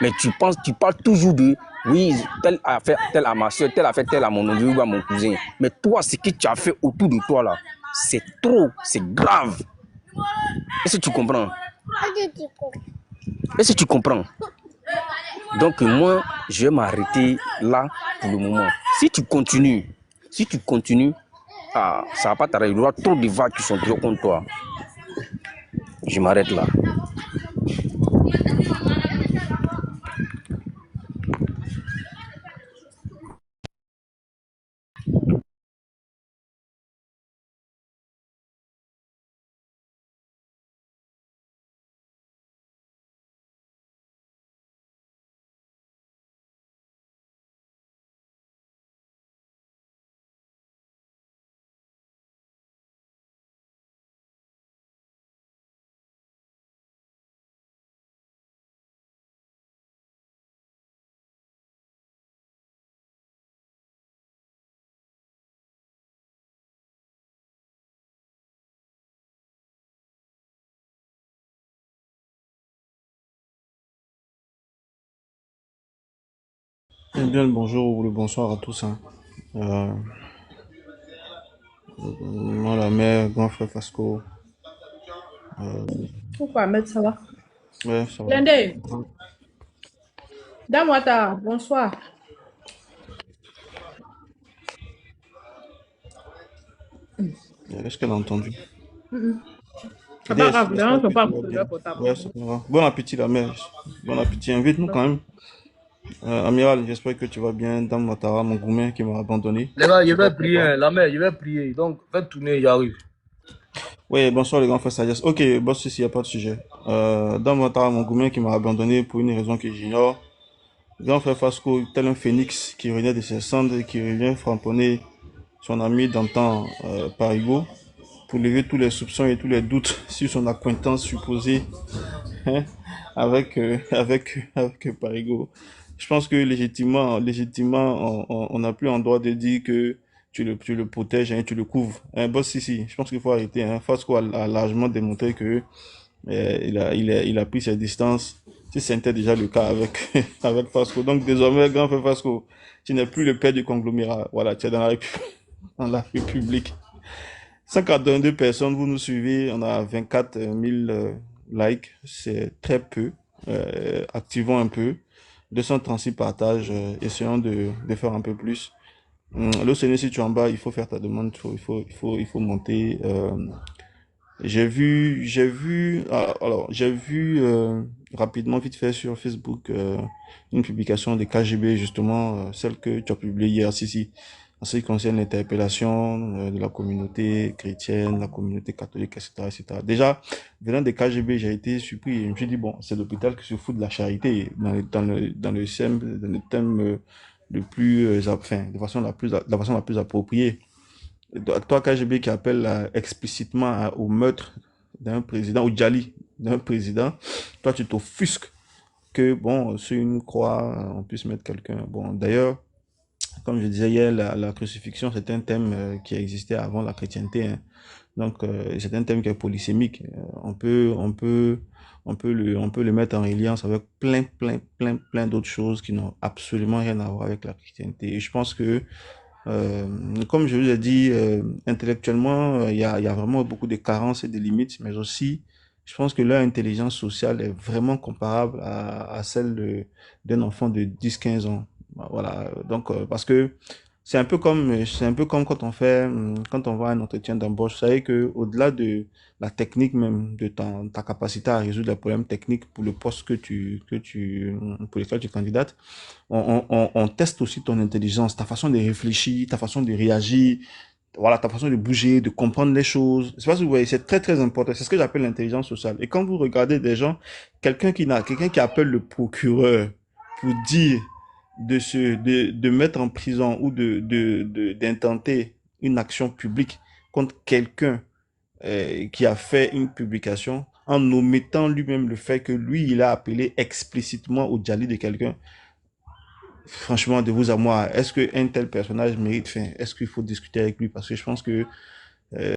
Mais tu parles toujours de oui, tel a fait tel à ma soeur, tel a fait tel à mon neveu ou à mon cousin. Mais toi, ce que tu as fait autour de toi là, c'est trop, c'est grave. Est-ce que tu comprends? Est-ce que tu comprends? Donc moi, je vais m'arrêter là pour le moment. Si tu continues, ça va pas t'arrêter. Il y aura trop de vagues qui sont trop contre toi. Je m'arrête là. Eh bien, le bonjour ou le bonsoir à tous. Hein. Moi, la mère, grand frère Fasco. Pourquoi, Ahmed, ça va? Ouais, ça va. Blindé, Damwata, bonsoir. Est-ce qu'elle a entendu? C'est pas grave, J'espère hein, que c'est pas tu vas bien. pour ta Ouais, c'est pas grave. Bon appétit, la mère. Bon appétit. Invite-nous quand même. Amiral, j'espère que tu vas bien. Dame Matara, mon gourmet qui m'a abandonné. Les gars, je vais prier, la mère, je vais prier. Donc, faites tourner, j'arrive. Oui, bonsoir les grands frères Sagesse. Ok, boss, ici, il n'y a pas de sujet. Dame Matara, mon gourmet qui m'a abandonné pour une raison que j'ignore. Grand frère Fasco, tel un phénix qui revenait de ses cendres et qui revient frapponner son ami d'antan Parigo pour lever tous les soupçons et tous les doutes sur son acquaintance supposée hein, avec Parigo. Je pense que légitimement, on n'a plus en droit de dire que tu le protèges, hein, tu le couvres. Hein, boss, si, je pense qu'il faut arrêter. Hein. Fasco a largement démontré que il a pris ses distances. Si c'était déjà le cas avec, avec Fasco. Donc désormais, grand frère Fasco, tu n'es plus le père du conglomérat. Voilà, tu es dans dans la République. 142 personnes, vous nous suivez, on a 24 000 likes, c'est très peu. Activons un peu. 236 partages, essayons de faire un peu plus. L'OCN, si tu es en bas, il faut faire ta demande, il faut monter. J'ai vu rapidement, vite fait sur Facebook, une publication des KGB, justement, celle que tu as publiée hier, si, en ce qui concerne l'interpellation de la communauté chrétienne, la communauté catholique, etc., etc. Déjà, venant des KGB, j'ai été surpris. Je me suis dit, bon, c'est l'hôpital qui se fout de la charité dans le thème le plus, enfin, de la façon la plus appropriée. Toi, KGB, qui appelle explicitement au meurtre d'un président, au Djali d'un président, toi, tu t'offusques que, bon, sur une croix, on puisse mettre quelqu'un. Bon, d'ailleurs, comme je disais hier, la crucifixion, c'est un thème qui existait avant la chrétienté. Hein. Donc, c'est un thème qui est polysémique. On peut le mettre en reliance avec plein d'autres choses qui n'ont absolument rien à voir avec la chrétienté. Et je pense que comme je vous ai dit, intellectuellement, il y a vraiment beaucoup de carences et de limites, mais aussi, je pense que leur intelligence sociale est vraiment comparable à celle d'un enfant de 10-15 ans. Voilà, donc, parce que c'est un peu comme quand on va à un entretien d'embauche. Vous savez que au-delà de la technique même, de ta capacité à résoudre les problèmes techniques pour le poste pour lequel tu candidates, on teste aussi ton intelligence, ta façon de réfléchir, ta façon de réagir, voilà, ta façon de bouger, de comprendre les choses. C'est pas si vous voyez, c'est très important. C'est ce que j'appelle l'intelligence sociale. Et quand vous regardez des gens, quelqu'un qui appelle le procureur pour dire de mettre en prison ou d'intenter une action publique contre quelqu'un qui a fait une publication en omettant lui-même le fait que lui, il a appelé explicitement au Djali de quelqu'un. franchement, de vous à moi, est-ce qu'un tel personnage mérite fin? Est-ce qu'il faut discuter avec lui? Parce que je pense que